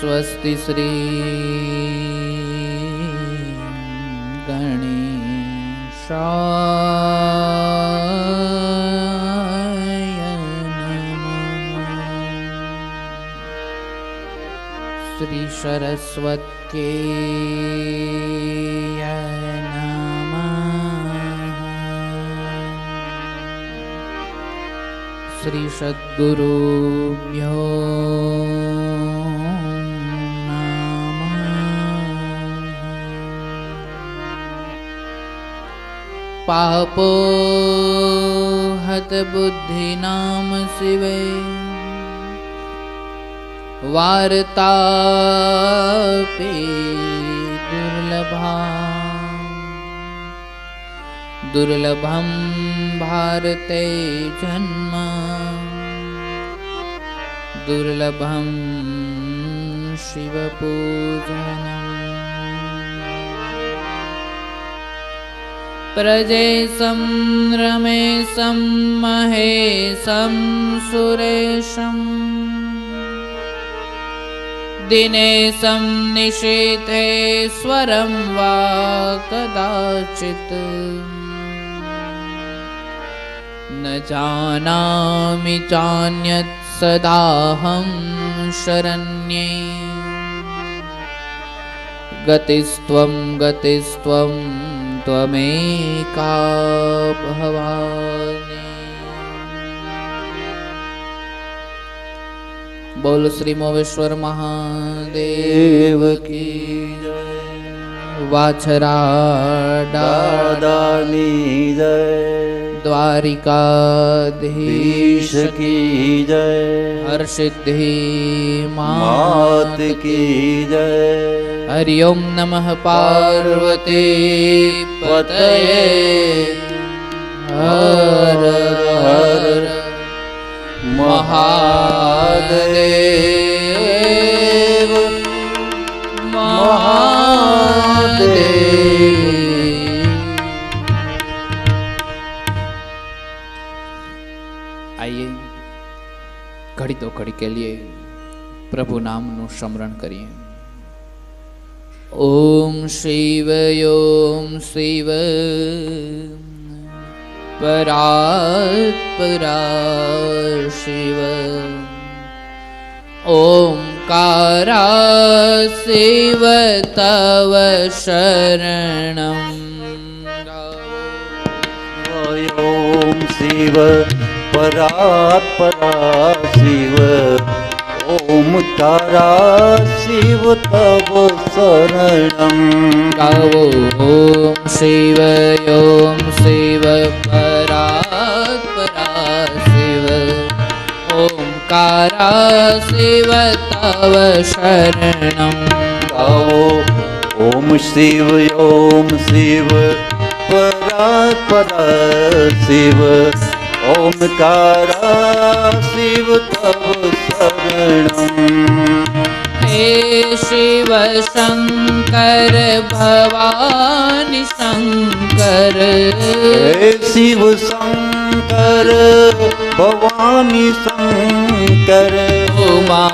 स्वस्ति श्री गणेशाय नमः। श्री सरस्वत्यै नमः। श्री सद्गुरुभ्यो पापो हत बुद्धि नाम शिवे वार्तापि दुर्लभा दुर्लभं भारते जन्म दुर्लभं शिवपूजनम् प्रजेशं रमेशं महेशं सुरेशं दिनेशं निशीथेश्वरं वा कदाचित् न जानामि चान्यत् सदाहं शरण्ये गतिस्त्वं गतिस्त्वं त्वमेका भवानी। बोल श्री मोवेश्वर महादेव की जय। वाछरा दादानी जय। द्वारिकाधीश की जय। हरसिद्धि मात की जय। हरि ओम नमः पार्वती पतये हर हर महादेव महादेव। आइए घड़ी तो घड़ी के लिए प्रभु नाम नु स्मरण करिए। ओम शिव परात्परा शिव ओंकारा शिव तव शरणं। ओम शिव परात्परा शिव ओमकारा शिव तव शरणं। गावो ओम शिव परात्परा शिव ओंकारा शिव तव शरणं। गावो ओम शिव परात्परा शिव ओमकारा शिव तव शरणं। हे शिव शंकर भवानी शंकर। हे शिव शंकर भवानी शंकर। उमा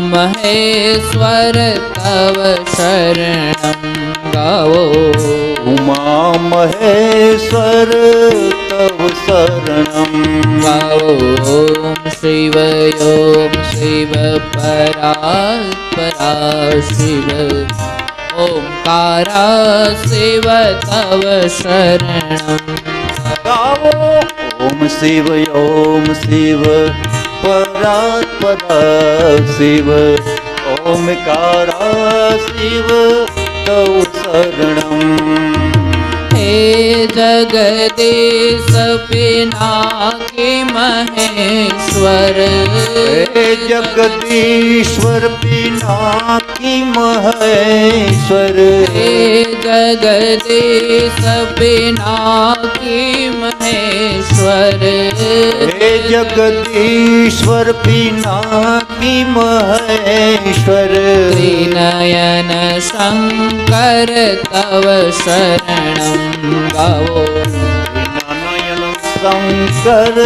महेश्वर तव शरणं। गावो उमा महेश्वर तव शरणं। गावो ओम शिव परात्परा शिव ओंकारा शिव तव शरणं। गावो ओम शिव परात्परा शिव ओमकारा शिव तव शरणं। हे जय जगदीश पिनाकी महेश्वर, हे जगदीश्वर पिनाकी महेश्वर, हे जगदीश पिनाकी महेश्वर, हे जगदीश्वर पिनाकी महेश्वर, त्रिनयन शंकर तव शरणं गावो, नयन शंकर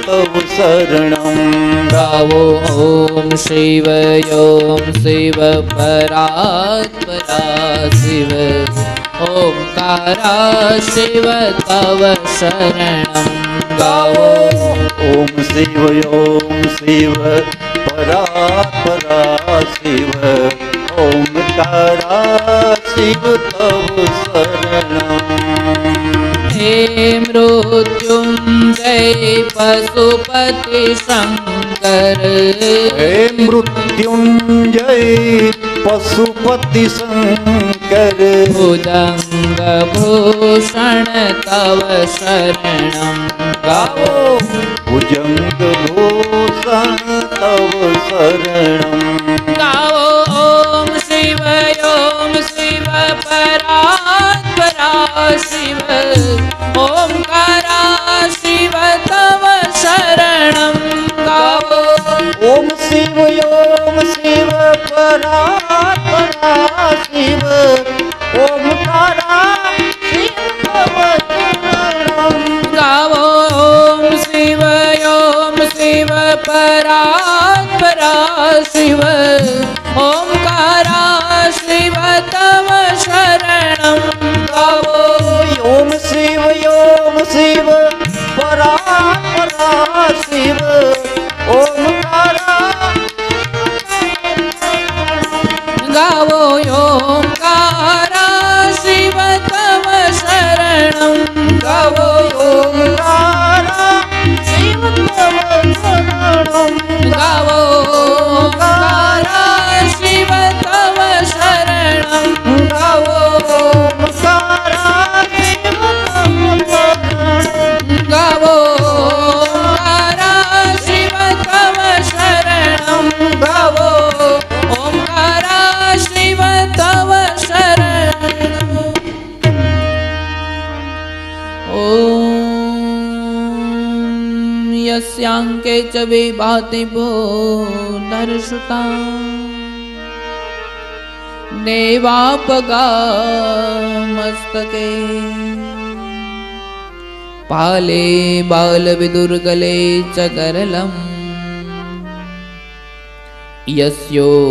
तव शरणं गावो। ओम शिव परात्परा शिव, ओंकारा शिव तव शरणं गावो। ओम शिव परात्परा शिव, ओंकारा शिव तव शरणं। हे मृत्युंजय पशुपति शंकर, हे मृत्युंजय पशुपति शंकर, भुजंग भूषण तव शरणं गावो। भुजंग भूषण तव शरणं गावो। ओम शिव परात्परा शिव, ओंकारा शिव तव शरणं गावो। ओम शिव परात्परा शिव, ओंकारा शिव तव शरणं गावो। ओम शिव परात्परा शिव, ओंकारा शिव तव शरणं गावो। ओम शिव परात्परा शिव, ओंकारा गावो। ओंकारा शिव तव शरणं गावो। ओंकारा शिव तव शरणं गावो। ओंकारा शिव तव शरणं गावो। ओंकारा शिव तव शरणं गावो। ओंकारा शिव तव शरणं गावो। ओंकारा शिव तव शरणं। ओम यस्यांके च विभाति भूधर्षुता, नेवापगामस्तके, पाले बालविदुर्गले च गरलम्, यस्योरशिव्यालरा,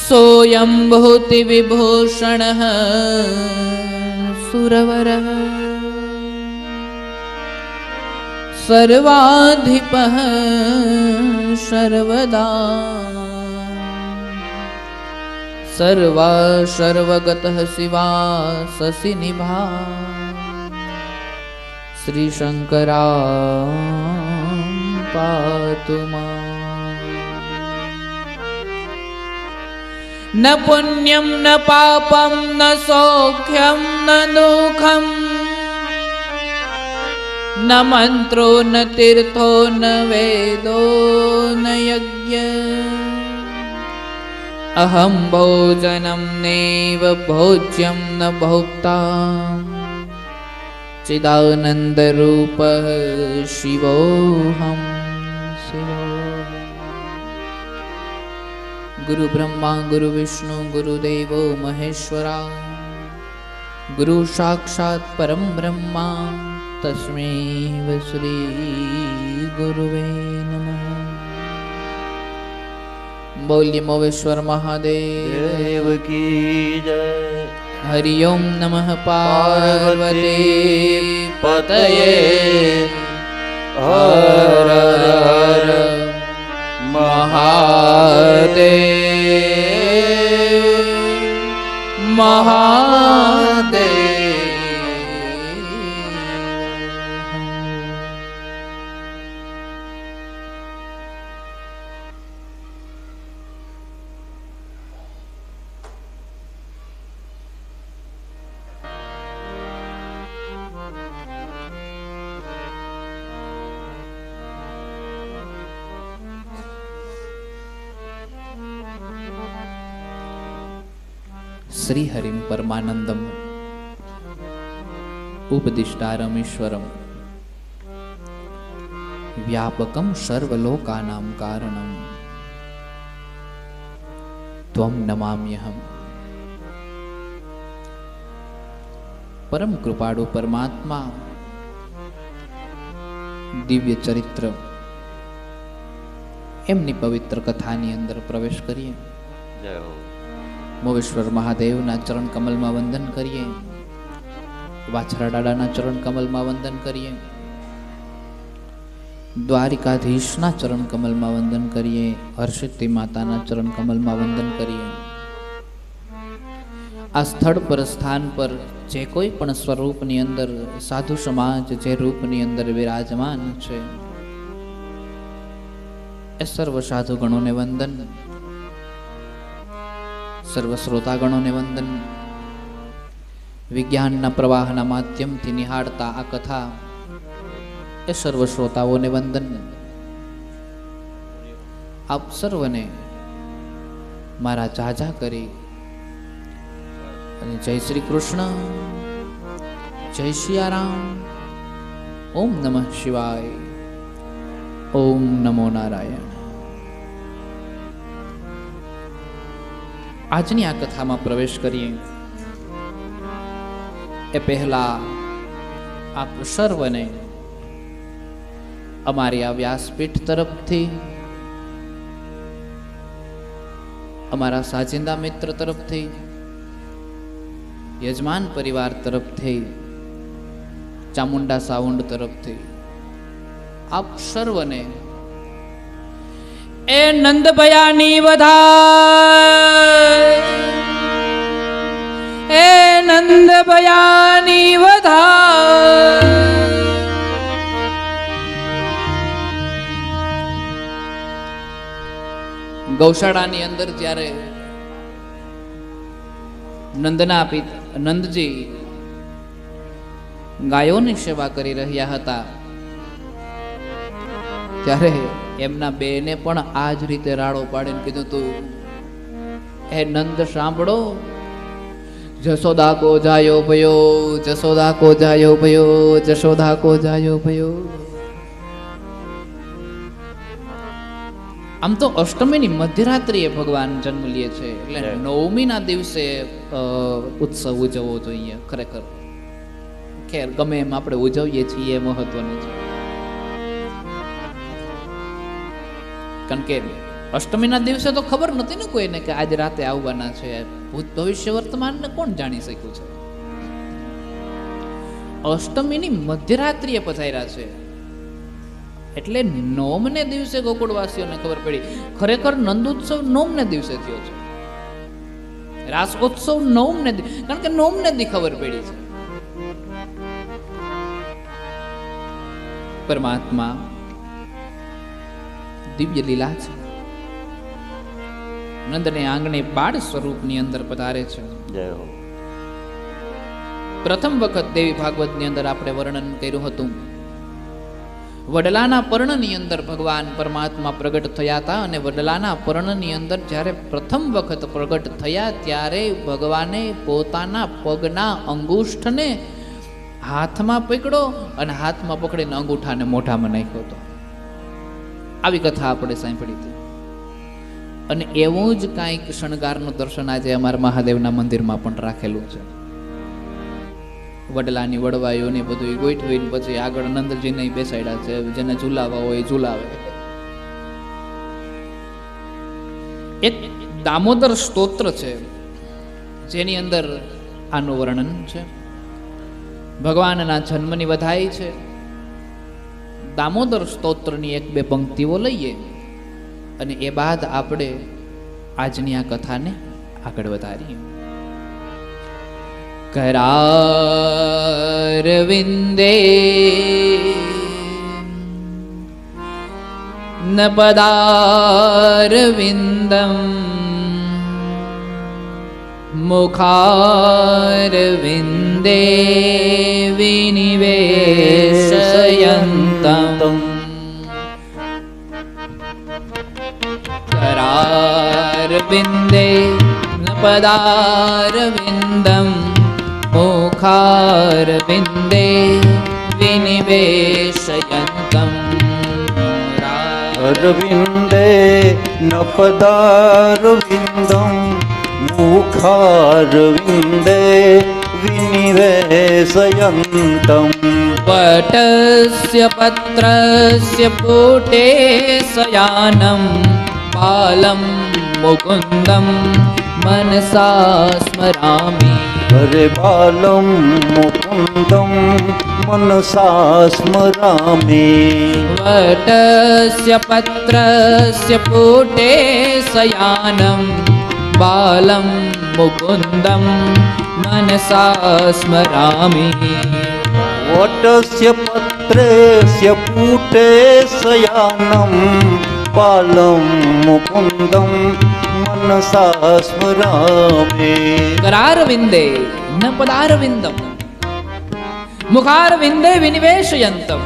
सोऽयं भूतिविभूषणः सुरवरः, सर्वाधिपः सर्वदा, सर्वगतः शिवा शशिनिभा, श्रीशङ्करा पातु माम्। न पुण्यं न पापं न सौख्यं न दुःखं, न मन्त्रो न तीर्थो न वेदो न यज्ञ, अहं भोजनं नैव भोज्यं न भोक्ता, चिदानन्दरूपः शिवोऽहं शिवोऽहम्। गुरु ब्रह्मा गुरु विष्णु गुरुदेवो महेश्वरा, गुरु साक्षात् परम ब्रह्मा तस्मै श्री गुरुवे नमः। बोलिए मोवेश्वर महादेव देव की जय। हरि ओम नमः पार्वती पतये, हर हर महादेव महादेव। શ્રીહરિમ પરમાનંદમ ઉપદિષ્ટારમ ઈશ્વરમ વ્યાપકમ સર્વલોકાનામ કારણમ ત્વમ નમામ્યહમ. પરમ કૃપાળુ પરમાત્મા દિવ્ય ચરિત્ર એમની પવિત્ર કથાની અંદર પ્રવેશ કરીએ. જય હો. મોવેશ્વર મહાદેવના ચરણ કમલમાં વંદન કરીએ, વાછરા દાદાના ચરણ કમલમાં વંદન કરીએ, દ્વારિકાધીશના ચરણ કમલમાં વંદન કરીએ, હર્ષિતી માતાના ચરણ કમલમાં વંદન કરીએ. આ સ્થળ પર સ્થાન પર જે કોઈ પણ સ્વરૂપની અંદર સાધુ સમાજ જે રૂપની અંદર વિરાજમાન છે એ સર્વ સાધુગણોને વંદન, સર્વ શ્રોતાગણોને વંદન. વિજ્ઞાનના પ્રવાહના માધ્યમથી નિહાળતા આ કથા એ સર્વ શ્રોતાઓને વંદન. આપ સર્વને મારા જાજા કરી અને જય શ્રી કૃષ્ણ, જય સિયારામ, ઓમ નમઃ શિવાય, ઓમ નમો નારાયણ. આજની આ કથામાં પ્રવેશ કરીએ એ પહેલા આપ સર્વને અમારી આ વ્યાસપીઠ તરફથી, અમારા સાજિંદા મિત્ર તરફથી, યજમાન પરિવાર તરફથી, ચામુંડા સાઉન્ડ તરફથી આપ સર્વને એ નંદભયાની વધાય, એ નંદભયાની વધાય. ગૌશાળાની અંદર જ્યારે નંદજી ગાયોની સેવા કરી રહ્યા હતા ત્યારે એમના બેને પણ આ જ રીતે રાડો પાડીને કીધું તું, હે નંદ સાંભળો, જશોદા કો જાયો ભયો, જશોદા કો જાયો ભયો, જશોદા કો જાયો ભયો. આમ તો અષ્ટમીની મધ્યરાત્રિએ ભગવાન જન્મ લે છે એટલે નવમીના દિવસે ઉત્સવ ઉજવવો જોઈએ. ખરેખર ખેર ગમે એમ આપણે ઉજવીએ છીએ એ મહત્વનું છે, કારણ કે અષ્ટમીના દિવસે તો ખબર નથી ને કોઈને કે આજે રાતે આવવાના છે. ભૂત ભવિષ્ય વર્તમાનને કોણ જાણી શક્યું છે? અષ્ટમીની મધ્યરાત્રિએ પધાર્યા છે એટલે નોમને દિવસે ગોકુળવાસીઓને ખબર પડી. ખરેખર નંદોત્સવ નોમને દિવસે થયો છે, રાસોત્સવ નોમને, કારણ કે નોમને દી ખબર પડી છે. પરમાત્મા દિવ્ય લીલા છે. નંદને આંગણે બાળ સ્વરૂપની અંદર પધારે છે. જય હો. પ્રથમ વખત દેવી ભાગવતની અંદર આપણે વર્ણન કર્યું હતું, વડલાના પર્ણની અંદર ભગવાન પરમાત્મા પ્રગટ થયા હતા અને વડલાના પર્ણની અંદર જ્યારે પ્રથમ વખત પ્રગટ થયા ત્યારે ભગવાને પોતાના પગના અંગૂષ્ઠને હાથમાં પકડ્યો અને હાથમાં પકડીને અંગૂઠાને મોઢામાં નાખ્યો હતો. આવી કથા આપણે સાંભળી હતી. અને એવું જ કાંઈક શણગારનું દર્શન આજે અમારા મહાદેવના મંદિરમાં પણ રાખેલું છે. વડલાની વડવાઈઓને બધું ગોઠવીને પછી આગળ નંદજીને બેસાડ્યા છે, જેને ઝુલાવા હોય ઝુલાવે. એક દામોદર સ્તોત્ર છે જેની અંદર આનું વર્ણન છે. ભગવાનના જન્મની વધાઈ છે. દામોદર સ્તોત્રની એક બે પંક્તિઓ લઈએ અને એ બાદ આપણે આજની આ કથાને આગળ વધારીએ. करारविन्दे न पदारविन्दं मुखारविन्दे विनिवेशयन्तं करारविन्दे न પદારવિંદમ મુખારવિંદે વિનિવેશયંતમ અરવિંદે નપદારવિંદમ મુખારવિંદે વિનિવેશયંતમ વટસ્ય પત્રસ્ય પુટે શયાનમ બાલમ મુકુંદમ મનસા સ્મરામિ હરે બાલમ મુકુંદમ મનસા સ્મરામિ વટસ્ય પત્રસ્ય પુટે શયાનમ બાલમ મુકુંદમ મનસા સ્મરામિ વટસ્ય પત્રેસ્ય પૂટે શયાનમ બાલમ મુકુંદમ મનસા સ્મરામિ કરારવિંદે ન પદારવિંદમ મુખારવિંદે વિનિવેશયંતમ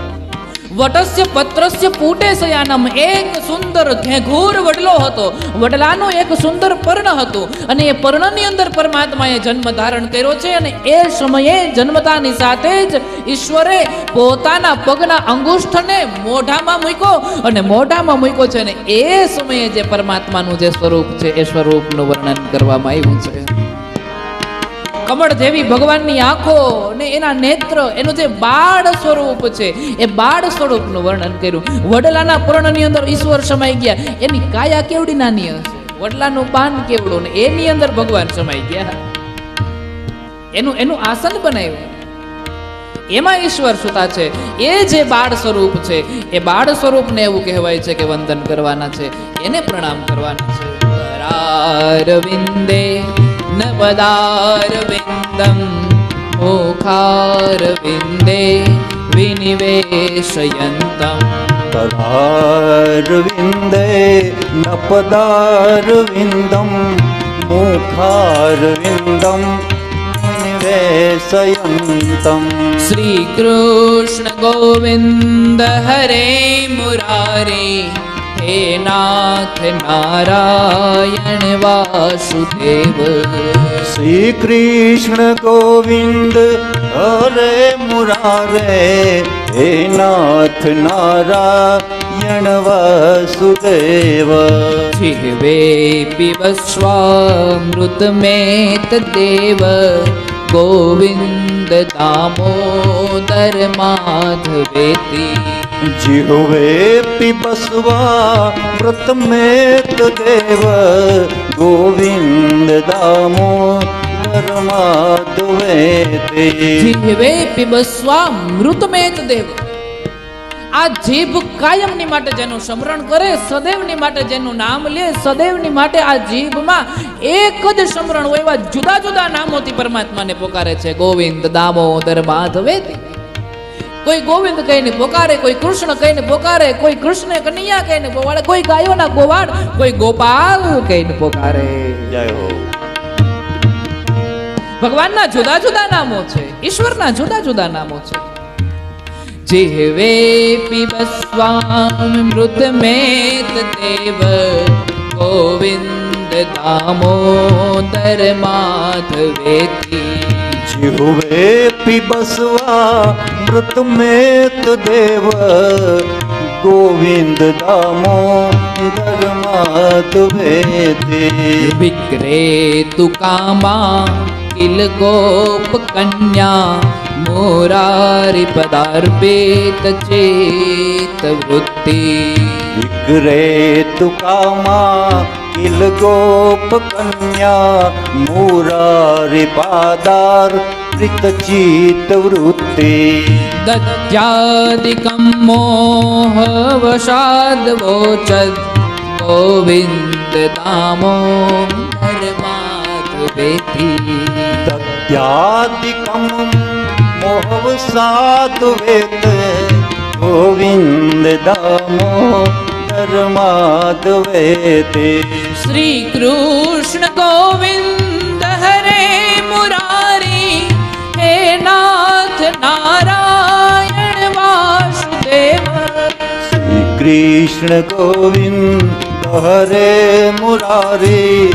વટસ્ય પત્રસ્ય પૂટે શયાનમ એક સુંદર ઘેઘૂર વડલો હતો. વડલાનો એક સુંદર પર્ણ હતું અને એ પર્ણની અંદર પરમાત્માએ જન્મ ધારણ કર્યો છે અને એ સમયે જન્મતાની સાથે જ ઈશ્વરે પોતાના પગના અંગુષ્ઠને મોઢામાં મૂક્યો અને મોઢામાં મૂક્યો છે અને એ સમયે જે પરમાત્માનું જે સ્વરૂપ છે એ સ્વરૂપનું વર્ણન કરવામાં આવ્યું છે. કમળ જેવી ભગવાનની આંખો ને એના નેત્ર, એનું જે બાળ સ્વરૂપ છે એ બાળ સ્વરૂપનું વર્ણન કર્યું. વડલાના પર્ણની અંદર ઈશ્વર સમાઈ ગયા. એની કાયા કેવડી નાની હશે, વડલાનું પાન કેવડું ને એની અંદર ભગવાન સમાઈ ગયા. એનું આસન બનાવ્યું, એમાં ઈશ્વર સુતા છે. એ જે બાળ સ્વરૂપ છે એ બાળ સ્વરૂપને એવું કહેવાય છે કે વંદન કરવાના છે, એને પ્રણામ કરવાના છે. કરારવિંદે નવદારવિંદમ મુખારવિંદે વિનિવેશયંતમ કરારવિંદે નપદારવિંદમ મુખારવિંદમ વિનિવેશયંતમ શ્રી કૃષ્ણ ગોવિંદ હરે મુરારી હે નાથ નારાયણ વાસુદેવ. શ્રી કૃષ્ણ ગોવિંદ હરે મુરારે હે નાથ નારાયણ વાસુદેવ. જીવે પીબસ્વામૃતમેત દેવ ગોવિંદ દામોદર માધવેતી. જીહવે પીબસ્વા મૃતમેત દેવ ગોવિંદ દામોદર માધવેતે. જીવે પીબસ્વા મૃતમેત દેવ. આ જીભ કાયમની માટે જેનું સ્મરણ કરે, સદૈવની માટે જેનું નામ લે, સદૈવની માટે આ જીભમાં એક જ સ્મરણ હોય એવા જુદા જુદા નામોથી પરમાત્માને પોકારે છે. ગોવિંદ દામોદર માધવેતી. કોઈ ગોવિંદ કહીને પોકારે, કોઈ કૃષ્ણ કહીને પોકારે, કોઈ કૃષ્ણ કનૈયા કહીને પોકારે, કોઈ ગાયોના ગોવાળ, કોઈ ગોપાલ કહીને પોકારે. જય હો. ભગવાનના જુદા જુદા નામો છે, ઈશ્વરના જુદા જુદા નામો છે. જીહવે પીબસ્વામૃતમેત દેવ ગોવિંદ દામોદર માધવેતી. જીહવે પીબસ્વા મૃતમેત દેવ ગોવિંદ દામોદર માધવેતે. વિક્રેતુ કામા કિલ ગોપ કન્યા મોરારી પદાર્પેત ચેત વૃત્તિ. વિક્રેતુ કામા કિલ ગોપ કન્યા મુરારી પાદાર પ્રીતચિત વૃત્તિ. દત્યાદિકમ મોહવશાદવોચદ ગોવિંદ દામોદર માધવેતી. દત્યાદિકમ મોહવસાદવેત ગોવિંદ દામોદર માધવેતે. શ્રી કૃષ્ણ ગોવિંદ હરે મુરારી હે નાથ નારાયણ વાસુદેવ. શ્રી કૃષ્ણ ગોવિંદ હરે મુરારી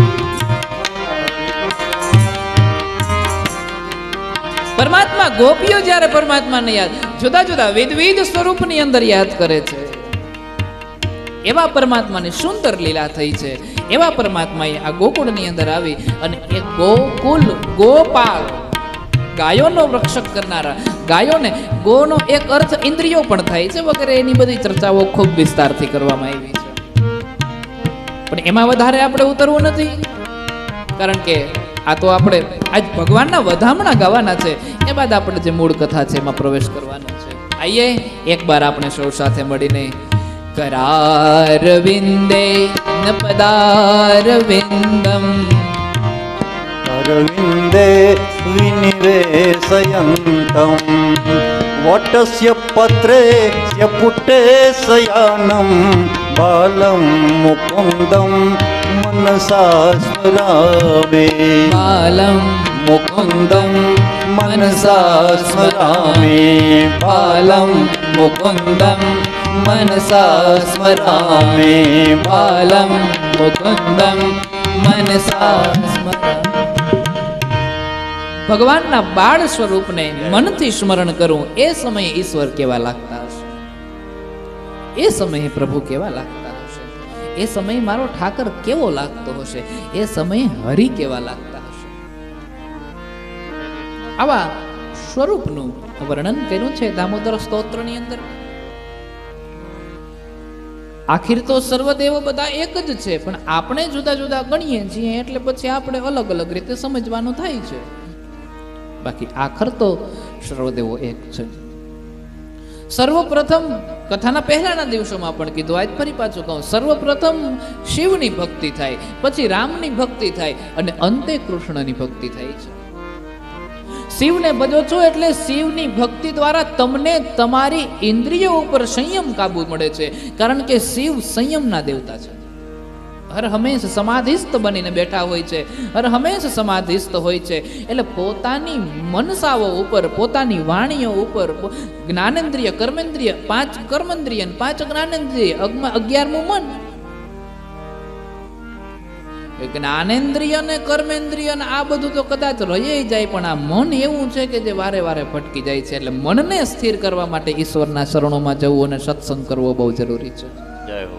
પરમાત્મા ગોપીઓ જ્યારે પરમાત્માને યાદ જુદા જુદા વિવિધ સ્વરૂપની અંદર યાદ કરે છે. એવા પરમાત્માની સુંદર લીલા થઈ છે. એવા પરમાત્માએ આ ગોકુળની અંદર આવી અને એ ગોકુલ ગોપાલ ગાયોનો રક્ષક કરનારા, ગાયોને ગોનો એક અર્થ ઇન્દ્રિયો પણ થાય છે વગેરે એની બધી ચર્ચાઓ ખૂબ વિસ્તારથી કરવામાં આવી છે. પણ એમાં વધારે આપણે ઉતરવું નથી, કારણ કે આ તો આપણે આજ ભગવાનના વધામણા ગાવાના છે. એ બાદ આપણે જે મૂળ કથા છે એમાં પ્રવેશ કરવાનો છે. આઈએ એક બાર આપણે સૌ સાથે મળીને करारविन्दे न पदारविन्दम् अरविन्दे विनिवेशयन्तं वटस्य पत्रेस्य पुटे शयानं बालं मुकुन्दं मनसा स्मरामि बालं मुकुन्दं मनसा स्मरामि बालं मुकुन्दं मनसा स्मरामि बालं मुकुन्दं मनसा स्मरामि. ભગવાનના બાળ સ્વરૂપને મનથી સ્મરણ કરું એ સમયે ઈશ્વર કેવા લાગતા હશે, એ સમયે પ્રભુ કેવા લાગતા હશે, એ સમયે મારો ઠાકર કેવો લાગતો હશે, એ સમયે હરિ કેવા લાગતા હશે. આવા સ્વરૂપનું વર્ણન કર્યું છે દામોદર સ્તોત્રની અંદર. આખીર તો સર્વદેવો બધા એક જ છે, પણ આપણે જુદા જુદા ગણીએ છીએ એટલે પછી આપણે અલગ અલગ રીતે સમજવાનું થાય છે. બાકી આખર તો સર્વદેવો એક છે. સર્વપ્રથમ કથાના પહેલાના દિવસોમાં પણ કીધું, આજ ફરી પાછું કહું, સર્વપ્રથમ શિવની ભક્તિ થાય, પછી રામની ભક્તિ થાય અને અંતે કૃષ્ણની ભક્તિ થાય છે. શિવને ભજો છો એટલે શિવની ભક્તિ દ્વારા તમને તમારી ઇન્દ્રિયો ઉપર સંયમ કાબુ મળે છે, કારણ કે શિવ સંયમના દેવતા છે. હર હંમેશ સમાધિસ્થ બનીને બેઠા હોય છે, હર હંમેશ સમાધિસ્થ હોય છે. એટલે પોતાની મનસાઓ ઉપર, પોતાની વાણીઓ ઉપર જ્ઞાનેન્દ્રિય, કર્મેન્દ્રિય, 5 કર્મેન્દ્રિય, 5 જ્ઞાનેન્દ્રિય, 11મું મન. જ્ઞાનેન્દ્રિય ને કર્મેન્દ્રિય ને આ બધું તો કદાચ રહી જાય, પણ આ મન એવું છે કે જે વારે વારે ભટકી જાય છે. એટલે મનને સ્થિર કરવા માટે ઈશ્વરના શરણોમાં જવું અને સત્સંગ કરવો બહુ જરૂરી છે. જય હો.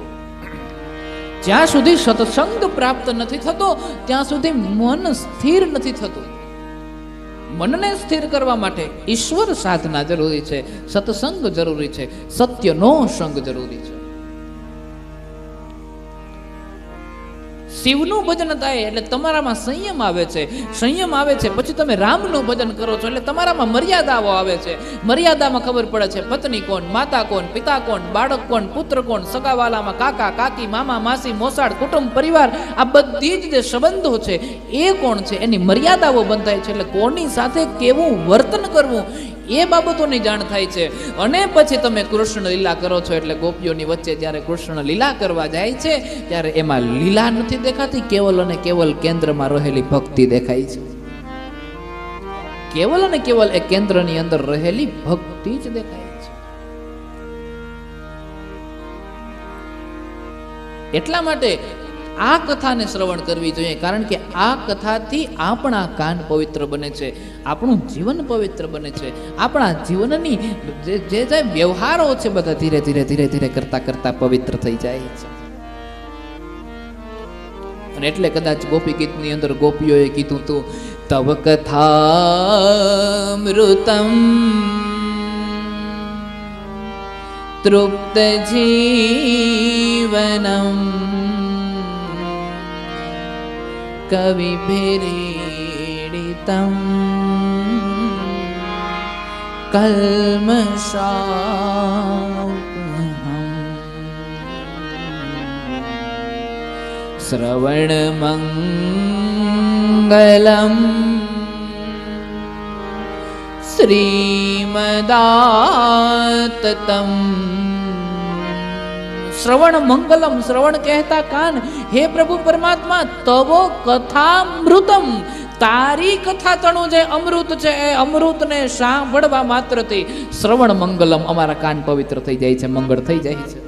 જ્યાં સુધી સત્સંગ પ્રાપ્ત નથી થતો ત્યાં સુધી મન સ્થિર નથી થતું. મનને સ્થિર કરવા માટે ઈશ્વર સાધના જરૂરી છે, સત્સંગ જરૂરી છે, સત્યનો સંગ જરૂરી છે. શિવનું ભજન થાય એટલે તમારામાં સંયમ આવે છે, સંયમ આવે છે પછી તમે રામનું ભજન કરો છો એટલે તમારામાં મર્યાદાઓ આવે છે. મર્યાદામાં ખબર પડે છે પત્ની કોણ, માતા કોણ, પિતા કોણ, બાળક કોણ, પુત્ર કોણ, સગાવાલામાં કાકા કાકી, મામા માસી, મોસાળ, કુટુંબ, પરિવાર, આ બધી જ જે સંબંધો છે એ કોણ છે, એની મર્યાદાઓ બંધાય છે. એટલે કોની સાથે કેવું વર્તન કરવું એ બાબતોની જાણ થાય છે. અને પછી તમે કૃષ્ણ લીલા કરો છો એટલે ગોપીઓની વચ્ચે જ્યારે કૃષ્ણ લીલા કરવા જાય છે ત્યારે એમાં લીલા નથી દેખાતી, કેવલ અને કેવલ કેન્દ્રમાં રહેલી ભક્તિ દેખાય છે. કેવલ અને કેવલ એ કેન્દ્રની અંદર રહેલી ભક્તિ જ દેખાય છે. એટલા માટે આ કથાને શ્રવણ કરવી જોઈએ, કારણ કે આ કથાથી આપણા કાન પવિત્ર બને છે, આપણું જીવન પવિત્ર બને છે, આપણા જીવનની જે જે વ્યવહારો છે બધા ધીરે ધીરે ધીરે ધીરે કરતા કરતા પવિત્ર થઈ જાય છે. અને એટલે કદાચ ગોપી ગીતની અંદર ગોપીઓએ કીધું હતું, તવ કથામૃતમ તૃપ્ત જીવનમ કવિભીરીડિતમ કલ્મષાપહમ શ્રવણમંગલમ શ્રીમદાતતમ. શ્રવણ મંગલમ, શ્રવણ કહેતા કાન, હે પ્રભુ પરમાત્મા તવો કથામૃતમ, તારી કથા તણું જે અમૃત છે એ અમૃતને સાંભળવા માત્રથી શ્રવણ મંગલમ અમારા કાન પવિત્ર થઈ જાય છે, મંગળ થઈ જાય છે.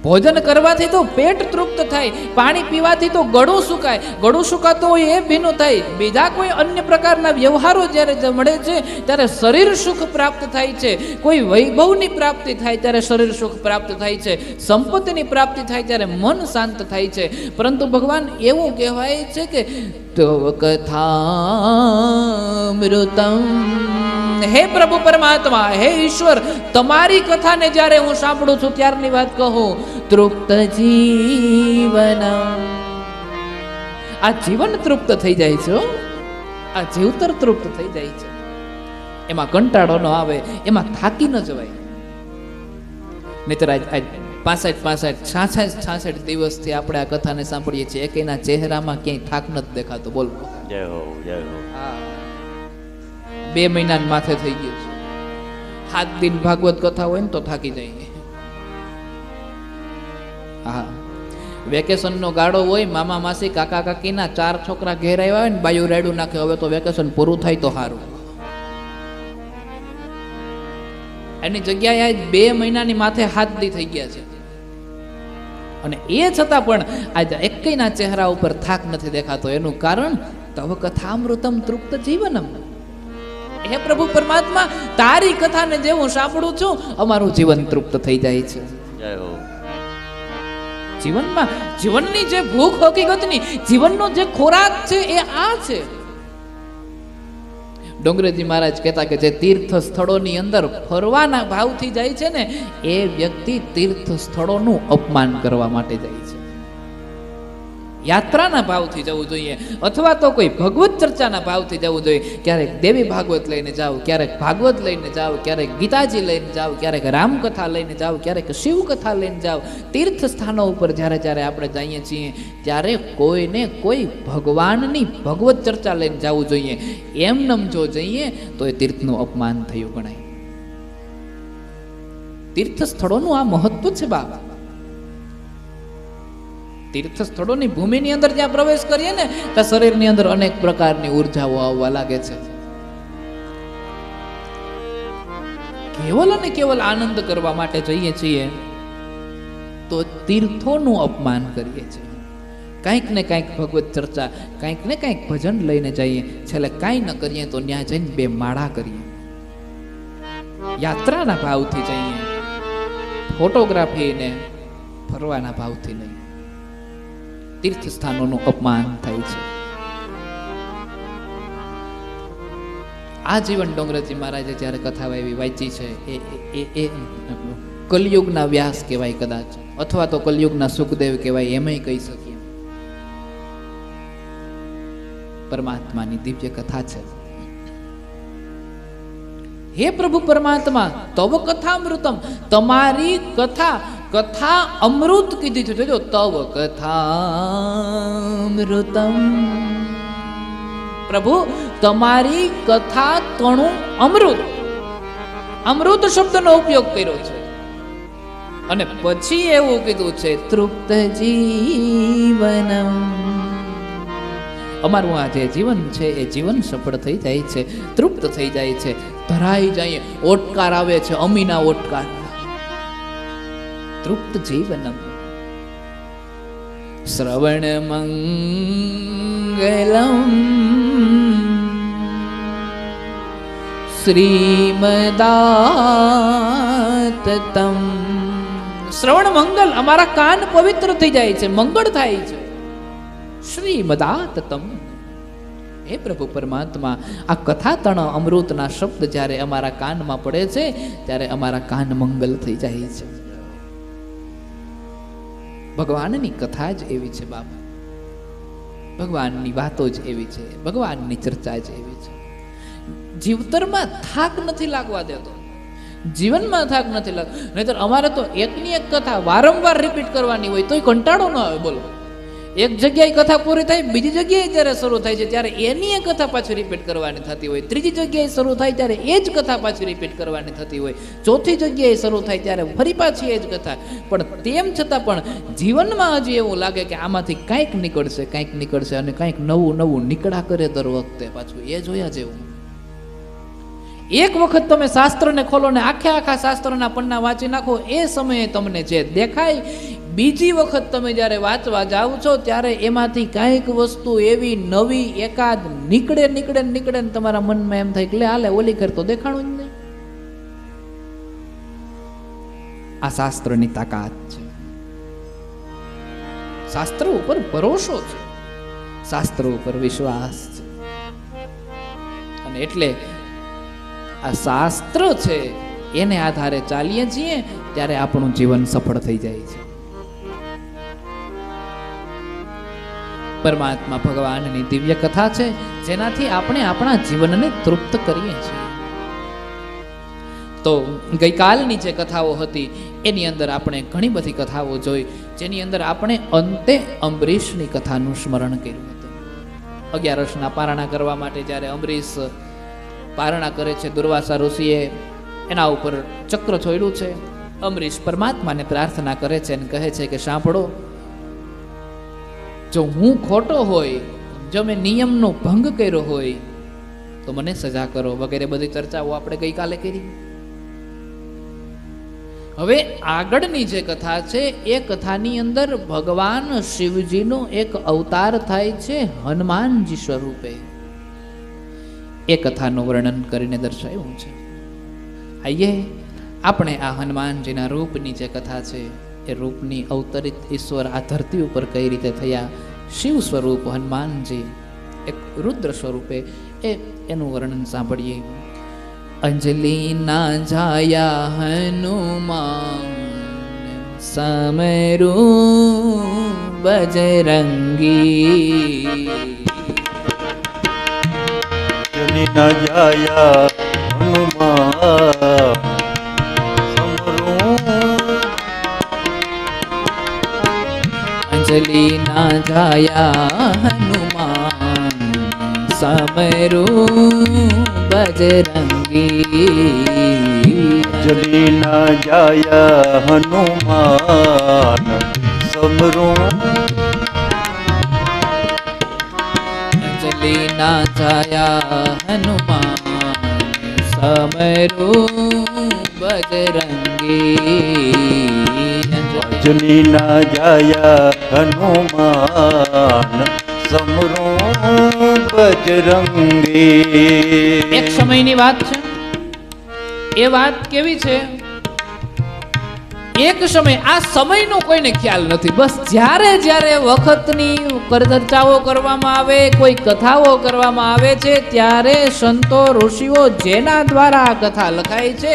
ભોજન કરવાથી તો પેટ તૃપ્ત થાય, પાણી પીવાથી તો ગળું સુકાય, ગળું સુકાતું હોય એ ભીનું થાય, બીજા કોઈ અન્ય પ્રકારના વ્યવહારો જ્યારે મળે છે ત્યારે શરીર સુખ પ્રાપ્ત થાય છે, કોઈ વૈભવની પ્રાપ્તિ થાય ત્યારે શરીર સુખ પ્રાપ્ત થાય છે, સંપત્તિની પ્રાપ્તિ થાય ત્યારે મન શાંત થાય છે. પરંતુ ભગવાન એવું કહેવાય છે કે તવ કથામૃતમ, હે પ્રભુ પરમાત્મા, હે ઈશ્વર, તમારી કથાને જ્યારે હું સાંભળું છું ત્યારની વાત કહું, તૃપ્ત જીવનમ, આ જીવન તૃપ્ત થઈ જાય છે, આ જીવતર તૃપ્ત થઈ જાય છે. એમાં કંટાળો ન આવે, એમાં થાકી ન જવાય. નહીતર આજ 65 દિવસથી આપણે આ કથાને સાંભળીએ છીએ, એકેના ચહેરામાં ક્યાંય થાક નથી દેખાતો. બોલો જય હો, જય હો. 2 મહિના માથે થઈ ગયું છે. 7 દિન ભાગવત કથા હોય ને તો થાકી જાય. હા, વેકેશન નો ગાળો હોય, મામા માસી કાકા કાકીના 4 છોકરા ઘેર આવ્યા હોય ને બાયું રેડું નાખે, હવે તો વેકેશન પૂરું થાય તો સારું. એની જગ્યાએ 2 મહિનાની માથે 7 દી થઈ ગયા છે, અને એ છતાં પણ આજે એકેયના ચહેરા ઉપર થાક નથી દેખાતો. એનું કારણ તવ કથામૃતમ તૃપ્ત જીવનમ. હે પ્રભુ પરમાત્મા, તારી કથાને જે હું સાંભળું છું, અમારું જીવન તૃપ્ત થઈ જાય છે. જય હો. જીવનમાં જીવનની જે ભૂખ હકીકતની, જીવનનો જે ખોરાક છે એ આ છે. ડોંગરેજી મહારાજ કહેતા કે જે તીર્થ સ્થળોની અંદર ફરવાના ભાવથી જાય છે ને, એ વ્યક્તિ તીર્થ સ્થળોનું અપમાન કરવા માટે જાય છે. યાત્રાના ભાવથી જવું જોઈએ, અથવા તો કોઈ ભગવત ચર્ચાના ભાવથી જવું જોઈએ. ક્યારેક દેવી ભાગવત લઈને જાઓ, ક્યારેક ભાગવત લઈને જાઓ, ક્યારેક ગીતાજી લઈને જાઓ, ક્યારેક રામકથા લઈને જાઓ, ક્યારેક શિવકથા લઈને જાઓ. તીર્થ સ્થાનો ઉપર જ્યારે જ્યારે આપણે જઈએ છીએ ત્યારે કોઈને કોઈ ભગવાનની ભગવત ચર્ચા લઈને જવું જોઈએ. એમનેમ જો જઈએ તો એ તીર્થનું અપમાન થયું ગણાય. તીર્થ સ્થળોનું આ મહત્વ છે બાબા. તીર્થ સ્થળોની ભૂમિની અંદર જ્યાં પ્રવેશ કરીએ ને, ત્યાં શરીરની અંદર અનેક પ્રકારની ઉર્જાઓ આવવા લાગે છે. કેવલ અને કેવલ આનંદ કરવા માટે જઈએ છીએ તો તીર્થોનું અપમાન કરીએ છીએ. કંઈક ને કંઈક ભગવત ચર્ચા, કંઈક ને કંઈક ભજન લઈને જઈએ, છેલ્લે કાંઈ ન કરીએ તો ત્યાં જઈને 2 માળા કરીએ. યાત્રાના ભાવથી જઈએ, ફોટોગ્રાફી ને ફરવાના ભાવથી નહીં. તીર્થ સ્થાનોનું અપમાન થાય છે. આ જીવન ડોંગરેજી મહારાજે જ્યારે કથા એવી વાંચી છે, એ કલયુગના વ્યાસ કહેવાય કદાચ, અથવા તો કલયુગના સુખદેવ કહેવાય, એમય કહી શકીએ. પરમાત્માની દિવ્ય કથા છે. હે પ્રભુ પરમાત્મા, તવ કથામૃતમ, તમારી કથા, કથા અમૃત કીધી છે. જોજો, તવ કથામૃતમ. પ્રભુ, તમારી કથા તણું અમૃત. અમૃત શબ્દનો ઉપયોગ કર્યો છે, અને પછી એવું કીધું છે તૃપ્ત જીવનમ. અમારું આ જે જીવન છે એ જીવન સફળ થઈ જાય છે, તૃપ્ત થઈ જાય છે, ધરાઈ જાય. ઓટકાર આવે છે, અમીના ઓટકાર. તૃપ્ત જીવનમ. શ્રવણ મંગલમ શ્રીમદાતતમ. શ્રવણ મંગલ, અમારા કાન પવિત્ર થઈ જાય છે, મંગળ થાય છે. શ્રીમદાતતમ. હે પ્રભુ પરમાત્મા, આ કથા તણ અમૃતના શબ્દ જ્યારે અમારા કાનમાં પડે છે ત્યારે અમારા કાન મંગલ થઈ જાય છે. ભગવાનની કથા જ એવી છે બાપા, ભગવાનની વાતો જ એવી છે, ભગવાનની ચર્ચા જ એવી છે. જીવતરમાં થાક નથી લાગવા દેતો, જીવનમાં થાક નથી લાગતો. નહીતર અમારે તો એકની એક કથા વારંવાર રિપીટ કરવાની હોય તોય કંટાળો ન આવે. બોલો, એક જગ્યાએ કથા પૂરી થાય, બીજી જગ્યાએ જ્યારે શરૂ થાય છે ત્યારે એની કથા પાછી રિપીટ કરવાની થતી હોય, ત્રીજી જગ્યાએ શરૂ થાય ત્યારે એ જ કથા પાછી રિપીટ કરવાની થતી હોય, ચોથી જગ્યાએ શરૂ થાય ત્યારે ફરી પાછી એ જ કથા. પણ તેમ છતાં પણ જીવનમાં હજી એવું લાગે કે આમાંથી કંઈક નીકળશે અને કંઈક નવું નવું નીકળા કરે દર વખતે. પાછું એ જોયા જેવું, એક વખત તમે શાસ્ત્રને ખોલો ને આખા શાસ્ત્રના પન્ના વાંચી નાખો, એ સમયે તમને જે દેખાય, બીજી વખત તમે જ્યારે વાંચવા જાઓ છો ત્યારે એમાંથી કાંઈક વસ્તુ એવી નવી એકાદ નીકળે ને તમારા મનમાં એમ થાય કે લે હાલે ઓલી કર તો દેખાણું જ નહીં. આ શાસ્ત્રની તાકાત છે. શાસ્ત્ર ઉપર ભરોસો છે, શાસ્ત્ર ઉપર વિશ્વાસ છે. અને એટલે આ શાસ્ત્ર છે એને આધારે ચાલીએ છીએ ત્યારે આપણું જીવન સફળ થઈ જાય છે. પરમાત્મા ભગવાનની દિવ્ય કથા છે જેનાથી આપણે આપણા જીવનને તૃપ્ત કરીએ છીએ. તો ગઈકાલની જે કથાઓ હતી એની અંદર આપણે ઘણી બધી કથાઓ જોઈ, જેની અંદર આપણે અંતે અંબરીશની કથાનું સ્મરણ કર્યું હતું. 11 પારણા કરવા માટે જ્યારે અંબરીશ પારણા કરે છે, દુર્વાસા ઋષિએ એના ઉપર ચક્ર છોડ્યું છે. અંબરીશ પરમાત્માને પ્રાર્થના કરે છે અને કહે છે કે સાંભળો, જો હું ખોટો હોય, જો મેં નિયમનો ભંગ કર્યો હોય તો મને સજા કરો, વગેરે બધી ચર્ચાઓ આપણે ગઈકાલે કરી. હવે આગળની જે કથા છે એ કથાની અંદર ભગવાન શિવજીનો એક અવતાર થાય છે હનુમાનજી સ્વરૂપે. એ કથાનું વર્ણન કરીને દર્શાવ્યું છે. આઈએ આપણે આ હનુમાનજીના રૂપની જે કથા છે એ રૂપની અવતરિત ઈશ્વર આ ધરતી ઉપર કઈ રીતે થયા, શિવ સ્વરૂપ હનુમાનજી એક રુદ્ર સ્વરૂપે, એનું વર્ણન સાંભળીએ. અંજલિ ના જાયા હનુમાન સમરું બજરંગી. અંજલિ ના જાયા હનુમાન અંજલિ ના જાયા હનુમાન સમરું બજરંગી. અંજલિ ના જાયા હનુમાન સમરું. અંજલિ ના જાયા હનુમાન સમરું બજરંગી. અંજલિ ના જાયા હનુમાન સમરું બજરંગી. એક સમયની વાત છે. એ વાત કેવી છે? એક સમય, આ સમયનો કોઈને ખ્યાલ નથી. બસ જ્યારે જ્યારે વખતની ચર્ચાઓ કરવામાં આવે, કોઈ કથાઓ કરવામાં આવે છે, ત્યારે સંતો ઋષિઓ જેના દ્વારા આ કથા લખાય છે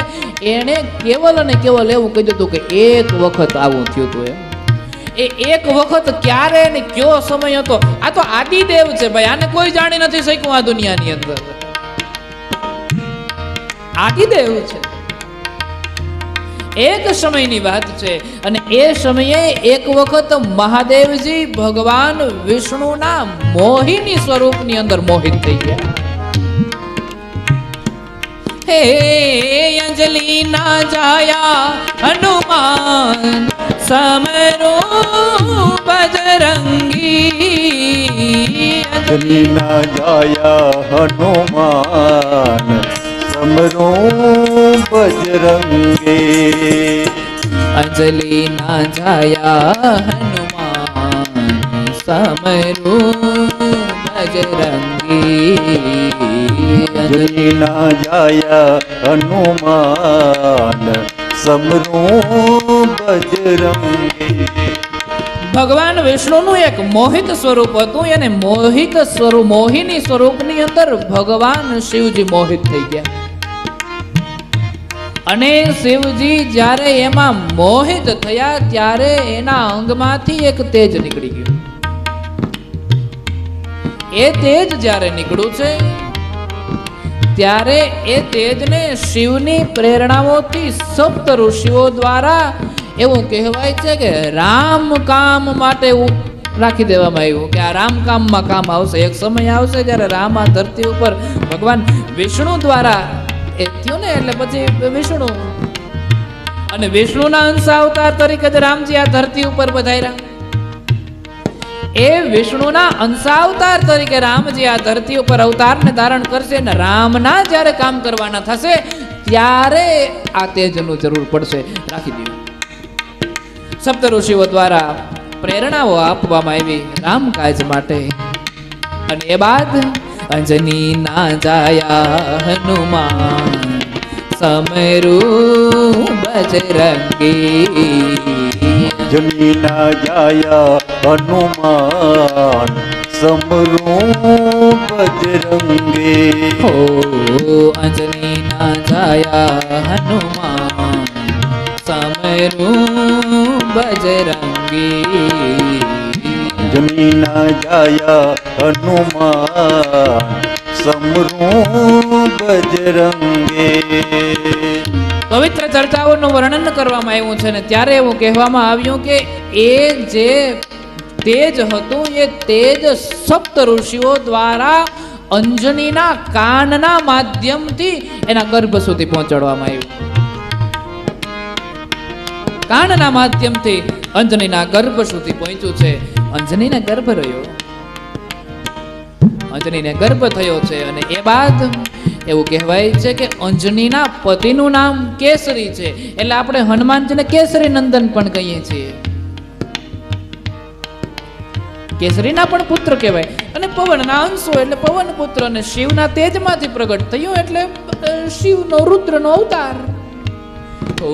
એણે કેવલ અને કેવલ એવું કહી દીધું કે એક વખત આવું થયું હતું. એ એક વખત ક્યારે ને કયો સમય હતો, આ તો આદિદેવ છે ભાઈ, આને કોઈ જાણી નથી શક્યું આ દુનિયાની અંદર. આદિદેવ છે. એક સમયની વાત છે અને એ સમયે એક વખત મહાદેવજી ભગવાન વિષ્ણુના મોહિની સ્વરૂપની અંદર મોહિત થઈ ગયા. હે અંજલિ ના જાયા હનુમાન સમરું બજરંગી. અંજલિ ના જાયા હનુમાન સમરું બજરંગી. અંજલિ ના જાયા હનુમાન સમરું બજરંગી. અંજલિ ના જાયા હનુમાન સમરું બજરંગી. ભગવાન વિષ્ણુનું એક મોહિત સ્વરૂપ હતું, એને મોહિત સ્વરૂપ, મોહિની સ્વરૂપની અંદર ભગવાન શિવજી મોહિત થઈ ગયા. અને શિવજી જ્યારે એમાં મોહિત થયા ત્યારે એના અંગમાંથી એક તેજ નીકળી ગયું. એ તેજ જ્યારે નીકળ્યું છે ત્યારે એ તેજને શિવની પ્રેરણાઓથી સપ્ત ઋષિઓ દ્વારા એવું કહેવાય છે કે રામ કામ માટે રાખી દેવામાં આવ્યું કે આ રામ કામમાં કામ આવશે. એક સમય આવશે જ્યારે રામ આ ધરતી ઉપર ભગવાન વિષ્ણુ દ્વારા એ થયું ને, એટલે પછી વિષ્ણુ અને વિષ્ણુના અંશ અવતાર તરીકે જ રામજી આ ધરતી ઉપર પધાર્યા. એ વિષ્ણુના અંશાવતાર તરીકે રામજી આ ધરતી ઉપર અવતારને ધારણ કરશે અને રામના જ્યારે કામ કરવાના થશે ત્યારે આ તેજનું જરૂર પડશે. રાખી દીધું. સપ્ત ઋષિઓ દ્વારા પ્રેરણાઓ આપવામાં આવી રામકાજ માટે. અને એ બાદ અંજની ના જાયા હનુમાન સમરૂ બજરંગી. અંજની ના જાયા હનુમાન સમરૂ બજરંગે. હો અંજની ના જાયા હનુમાન સમરૂ બજરંગી. અંજની ના જાયા હનુમાન સમરૂ બજરંગે. પવિત્ર ચર્ચાઓનું વર્ણન કરવામાં આવ્યું છે ને ત્યારે એવું કહેવામાં આવ્યું કે એ જે તેજ હતું એ તેજ સપ્ત ઋષિઓ દ્વારા અંજનીના કાનના માધ્યમથી એના ગર્ભ સુધી પહોંચાડવામાં આવ્યું. કાનના માધ્યમથી અંજનીના ગર્ભ સુધી પહોંચ્યું છે. અંજનીને ગર્ભ રહ્યો, અંજનીને ગર્ભ થયો છે. અને એ બાદ એવું કહેવાય છે કે અંજનીના પતિનું નામ કેસરી છે, એટલે આપણે હનુમાનજીને કેસરી નંદન પણ કહીએ છીએ. કેસરીના પણ પુત્ર કહેવાય. અને પવનના અંશો એટલે પવન પુત્ર. અને શિવના તેજમાંથી પ્રગટ થયું એટલે શિવનો રુદ્રનો અવતાર. ઓ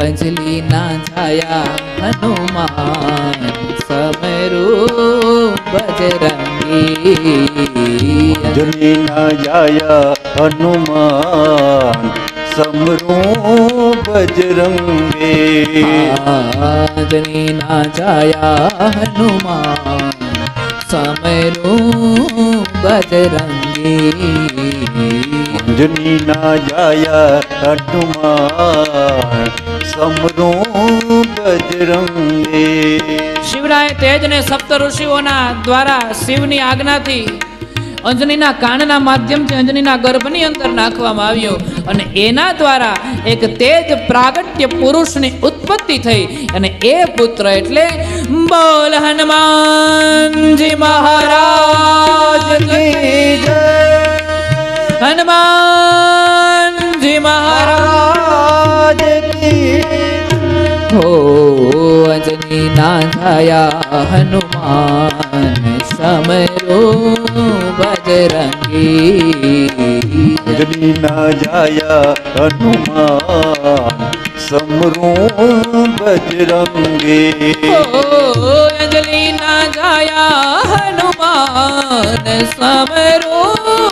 અંજલિ ના છાયા હનુમાન સમરૂ બજરંગી. અંજની ના જાયા હનુમાન સમરૂ બજરંગે. અંજલિ ના છાયા હનુમાન સમરૂ બજરંગી. અંજની ના જાયા હનુમાન સમરૂ બજરંગે. શિવરાય તેજને સપ્ત ઋષિઓના દ્વારા શિવની આજ્ઞાથી અંજનીના કાનના માધ્યમથી અંજનીના ગર્ભની અંદર નાખવામાં આવ્યો. અને એના દ્વારા એક તેજ પ્રાગટ્ય પુરુષની ઉત્પત્તિ થઈ. અને એ પુત્ર એટલે બોલ હનુમાનજી મહારાજ કી જય. હનુમાનજી મહારાજ હો અંજની ના છાયા હનુમાન સમરૂ બજરંગી. અંજની ના જાયા હનુમાન સમરૂ બજરંગે. અંજલિ ના જાયા હનુમાન સમરૂ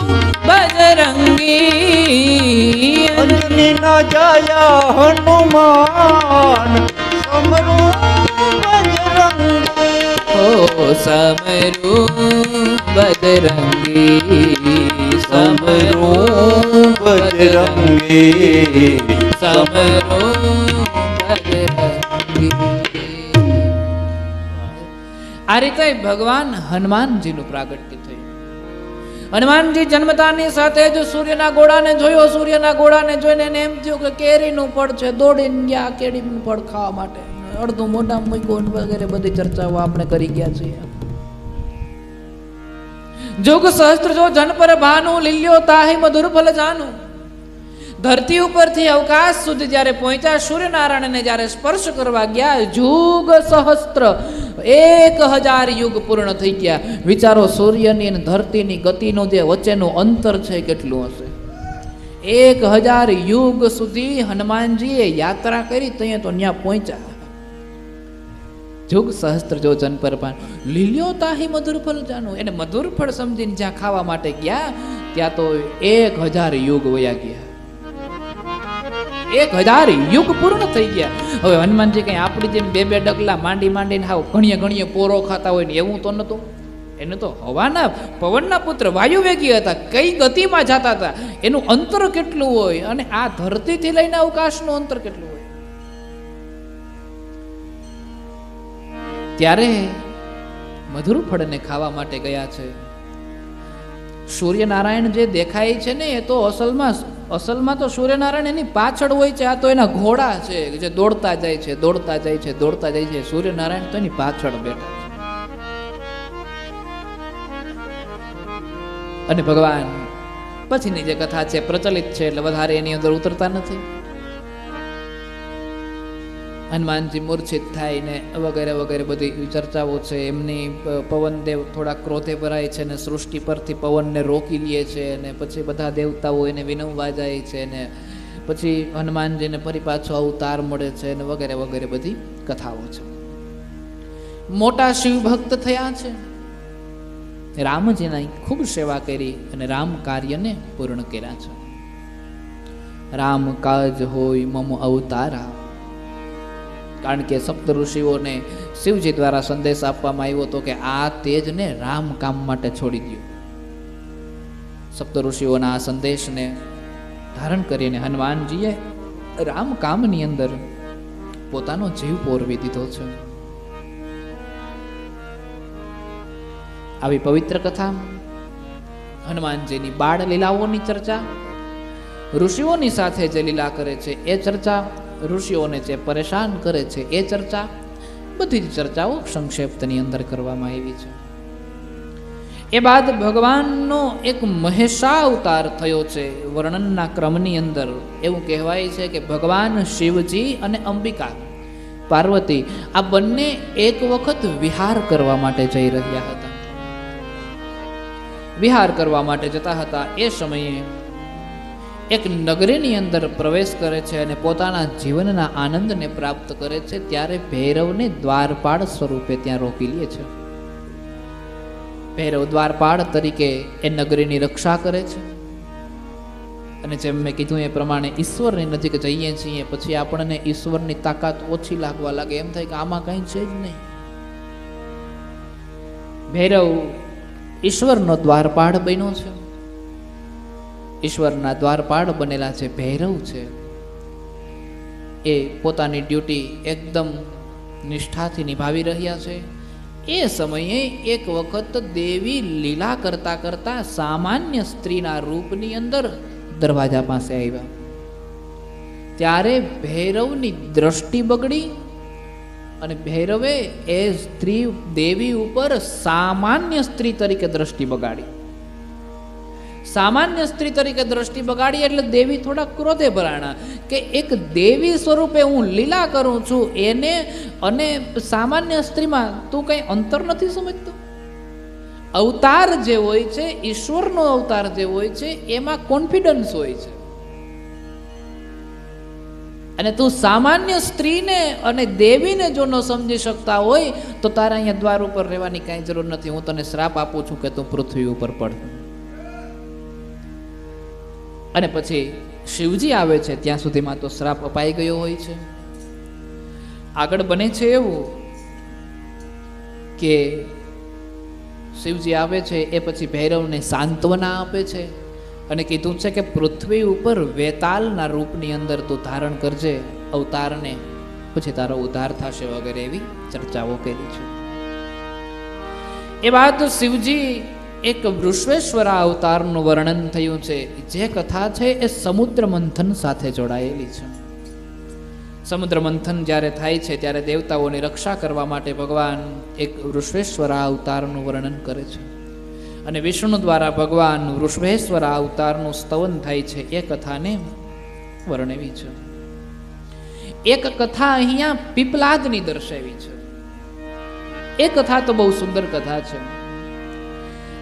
બજરંગી. અંજની ના જાયા હનુમાન સમરૂ બજરંગે. ઓ સમરૂ બજરંગી. સમરૂ બજરંગે. સમરૂ બજરંગી. આ રીતે ભગવાન હનુમાનજીનું પ્રાગટ્ય થયું. હનુમાનજી જન્મતાની સાથે જ સૂર્યના ગોળાને જોયો. સૂર્યના ગોળાને જોઈને એને એમ થયું કે કેરીનું ફળ છે. દોડીને ગયા કેરીનું ફળ ખાવા માટે. અડધું મોઢામાં મૂક્યું વગેરે બધી ચર્ચાઓ આપણે કરી ગયા છીએ. જોગ સહસ્ત્ર જો જન પર ભાનુ લીલ્યો તાહી મધુર ફલ જાનું. ધરતી ઉપરથી અવકાશ સુધી જ્યારે પહોંચ્યા, સૂર્યનારાયણને જ્યારે સ્પર્શ કરવા ગયા, યુગ સહસ્ત્ર 1000 યુગ પૂર્ણ થઈ ગયા. વિચારો સૂર્યની અને ધરતીની ગતિનો જે વચ્ચેનું અંતર છે કેટલું હશે. 1000 યુગ સુધી હનુમાનજીએ યાત્રા કરી ત્યાં તો ત્યાં પહોંચ્યા. યુગ સહસ્ત્ર જો જન પર ભાન લીલ્યો તાહી મધુર ફળ જાનું. એને મધુર ફળ સમજીને જ્યાં ખાવા માટે ગયા ત્યાં તો 1000 યુગ વયા ગયા. 1000 યુગ પૂર્ણ થઈ ગયા. હવે હનુમાનજી કઈ આપણી જેમ બે ડગલા માંડીને હાવ ઘણીએ પોરો ખાતા હોય ને એવું તો નતું. એને તો હવાના પવનના પુત્ર વાયુ વેગી હતા. કઈ ગતિમાં જતા હતા, એનું અંતર કેટલું હોય, અને આ ધરતીથી લઈને અવકાશનું અંતર કેટલું હોય. ત્યારે મધુર ફળને ખાવા માટે ગયા છે. સૂર્યનારાયણ જે દેખાય છે ને એ તો અસલમાં તો સૂર્યનારાયણ એની પાછળ હોય છે. આ તો એના ઘોડા છે જે દોડતા જાય છે. સૂર્યનારાયણ તો એની પાછળ બેઠા છે. અને ભગવાન પછીની જે કથા છે પ્રચલિત છે એટલે વધારે એની અંદર ઉતરતા નથી. હનુમાનજી મૂર્છિત થાય ને વગેરે વગેરે બધી ચર્ચાઓ છે. એમની પવનદેવ થોડા ક્રોધે ભરાય છે ને સૃષ્ટિ પરથી પવનને રોકી લે છે અને પછી બધા દેવતાઓ એને વિનવવા જાય છે ને પછી હનુમાનજીને ફરી પાછો અવતાર મળે છે ને વગેરે વગેરે બધી કથાઓ છે. મોટા શિવ ભક્ત થયા છે. રામજીના ખૂબ સેવા કરી અને રામ કાર્યને પૂર્ણ કર્યા છે. રામ કાજ હોય મમ અવતારા, કારણ કે સપ્ત ઋષિઓને શિવજી દ્વારા સંદેશ આપવામાં આવ્યો હતો કે આ તેજને રામ કામ માટે છોડી દો. સપ્ત ઋષિઓના આ સંદેશને ધારણ કરીને હનુમાનજીએ રામ કામની અંદર પોતાનો જીવ પોરવી દીધો છે. આવી પવિત્ર કથા, હનુમાનજીની બાળ લીલાઓની ચર્ચા, ઋષિઓની સાથે જે લીલા કરે છે એ ચર્ચા, ઋષિઓને જે પરેશાન કરે છે એ ચર્ચા, બધી જ ચર્ચાઓ સંક્ષેપ્તની અંદર કરવામાં આવી છે. એ બાદ ભગવાનનો એક મહેશા અવતાર થયો છે. વર્ણનના ક્રમની અંદર એવું કહેવાય છે કે ભગવાન શિવજી અને અંબિકા પાર્વતી આ બંને એક વખત વિહાર કરવા માટે જઈ રહ્યા હતા. વિહાર કરવા માટે જતા હતા એ સમયે એક નગરીની અંદર પ્રવેશ કરે છે અને પોતાના જીવનના આનંદને પ્રાપ્ત કરે છે. ત્યારે ભૈરવને દ્વારપાળ સ્વરૂપે ત્યાં રોકી લે છે. ભૈરવ દ્વારપાળ તરીકે એ નગરીની રક્ષા કરે છે. અને જેમ મેં કીધું એ પ્રમાણે ઈશ્વરની નજીક જઈએ છીએ પછી આપણને ઈશ્વરની તાકાત ઓછી લાગવા લાગે, એમ થાય કે આમાં કંઈ છે જ નહીં. ભૈરવ ઈશ્વરનો દ્વારપાળ બન્યો છે. ઈશ્વરના દ્વારપાળ બનેલા છે ભૈરવ છે એ પોતાની ડ્યુટી એકદમ નિષ્ઠાથી નિભાવી રહ્યા છે. એ સમયે એક વખત દેવી લીલા કરતા કરતા સામાન્ય સ્ત્રીના રૂપની અંદર દરવાજા પાસે આવ્યા. ત્યારે ભૈરવની દ્રષ્ટિ બગડી અને ભૈરવે એ સ્ત્રી દેવી ઉપર સામાન્ય સ્ત્રી તરીકે દ્રષ્ટિ બગાડી. સામાન્ય સ્ત્રી તરીકે દ્રષ્ટિ બગાડી એટલે દેવી થોડા ક્રોધે ભરાણા કે એક દેવી સ્વરૂપે હું લીલા કરું છું એને અને સામાન્ય સ્ત્રીમાં તું કઈ અંતર નથી સમજતો. અવતાર જે હોય છે, ઈશ્વરનો અવતાર જે હોય છે એમાં કોન્ફિડન્સ હોય છે અને તું સામાન્ય સ્ત્રીને અને દેવીને જો ન સમજી શકતા હોય તો તારા અહીંયા દ્વાર ઉપર રહેવાની કાંઈ જરૂર નથી. હું તને શ્રાપ આપું છું કે તું પૃથ્વી ઉપર પડ. અને પછી શિવજી આવે છે ત્યાં સુધીમાં તો શ્રાપ અપાઈ ગયો હોય છે. આગળ બને છે એવું કે શિવજી આવે છે એ પછી ભૈરવને સાંત્વના આપે છે અને કીધું છે કે પૃથ્વી ઉપર વેતાલના રૂપની અંદર તું ધારણ કરજે અવતારને, પછી તારો ઉદ્ધાર થશે વગેરે એવી ચર્ચાઓ કરી છે. એ વાત શિવજી એક વૃષભેશ્વરા અવતારનું વર્ણન થયું છે. જે કથા છે એ સમુદ્ર મંથન સાથે જોડાયેલી છે. સમુદ્ર મંથન જ્યારે થાય છે ત્યારે દેવતાઓની રક્ષા કરવા માટે ભગવાન એક વૃષભેશ્વરા અવતારનું વર્ણન કરે છે અને વિષ્ણુ દ્વારા ભગવાન વૃષભેશ્વરા અવતારનું સ્તવન થાય છે. એ કથાને વર્ણવી છે. એક કથા અહીંયા પીપલાદની દર્શાવી છે. એ કથા તો બહુ સુંદર કથા છે.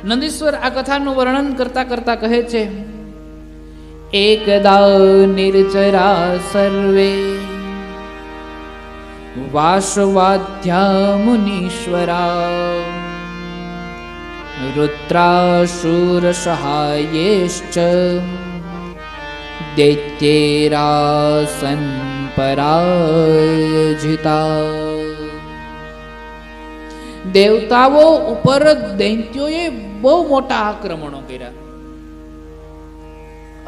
નંદીશ્વર આ કથાનું વર્ણન કરતા કરતા કહે છે, એકદા નિર્જરા સર્વે વાસવાધ્યા મુનીશ્વરા રુદ્રાસુર સહાયેશ્ચ દૈત્યેરાસન પરાજિતા. દેવતાઓ ઉપર દૈત્યોએ બહુ મોટા આક્રમણો કર્યા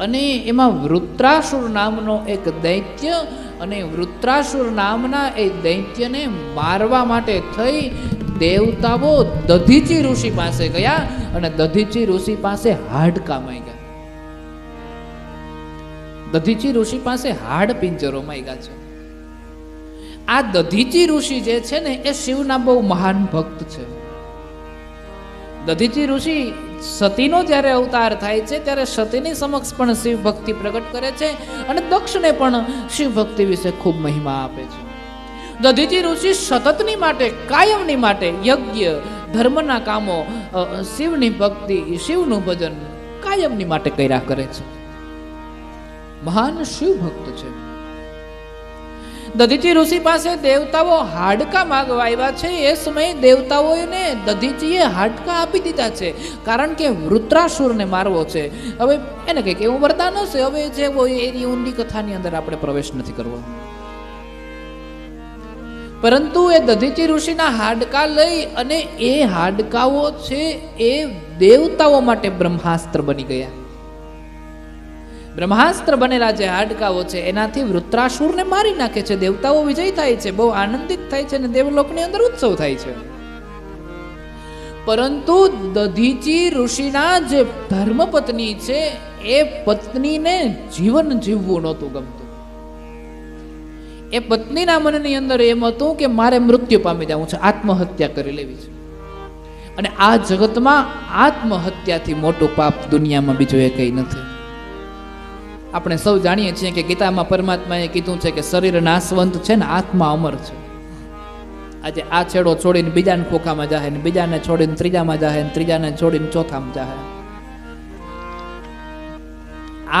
અને એમાં વૃત્રાસુર નામનો એક દૈત્ય અને વૃત્રાસુર નામના એ દૈત્યને મારવા માટે થઈ દેવતાઓ દધીચી ઋષિ પાસે ગયા અને દધીચી ઋષિ પાસે હાડકા માંગ્યા. દધીચી ઋષિ પાસે હાડ પિંજરો માંગ્યા છે. આ દધીચી ઋષિ જે છે ને એ શિવના બહુ મહાન ભક્ત છે. દધીચી ઋષિ સતીનો જ્યારે અવતાર થાય છે ત્યારે સતીની સમક્ષ પણ શિવ ભક્તિ પ્રગટ કરે છે અને દક્ષને પણ શિવ ભક્તિ વિશે ખૂબ મહિમા આપે છે. દધીચી ઋષિ સતતની માટે, કાયમની માટે યજ્ઞ, ધર્મના કામો, શિવની ભક્તિ, શિવનું ભજન કાયમની માટે કર્યા કરે છે. મહાન શિવ ભક્ત છે. દધીચી ઋષિ પાસે દેવતાઓ હાડકા માંગવા આવ્યા છે. એ સમયે દેવતાઓને દધીચીએ હાડકા આપી દીધા છે, કારણ કે વૃત્રાસુરને મારવો છે. હવે એને કંઈક એવું વરદાન હશે. હવે જે હોય એની ઊંડી કથાની અંદર આપણે પ્રવેશ નથી કરવો. પરંતુ એ દધીચી ઋષિના હાડકા લઈ અને એ હાડકાઓ છે એ દેવતાઓ માટે બ્રહ્માસ્ત્ર બની ગયા. બ્રહ્માસ્ત્ર બનેલા જે હાડકાઓ છે એનાથી વૃત્રાસુરને મારી નાખે છે. દેવતાઓ વિજય થાય છે, બહુ આનંદિત થાય છે અને દેવલોકની અંદર ઉત્સવ થાય છે. પરંતુ દધીચી ઋષિના જે ધર્મપત્ની છે એ પત્નીને જીવન જીવવું નહોતું ગમતું. એ પત્નીના મનની અંદર એમ હતું કે મારે મૃત્યુ પામી જવું છે, આત્મહત્યા કરી લેવી છે. અને આ જગતમાં આત્મહત્યાથી મોટું પાપ દુનિયામાં બીજું એ કંઈ નથી. આપણે સૌ જાણીએ છીએ કે ગીતામાં પરમાત્માએ કીધું છે કે શરીર નાશવંત છે ને આત્મા અમર છે. આજે આ છેડો છોડીને બીજાને ખોખામાં જાહે, ને બીજાને છોડીને ત્રીજામાં જાહે, ને ત્રીજાને છોડીને ચોથામાં જાહે.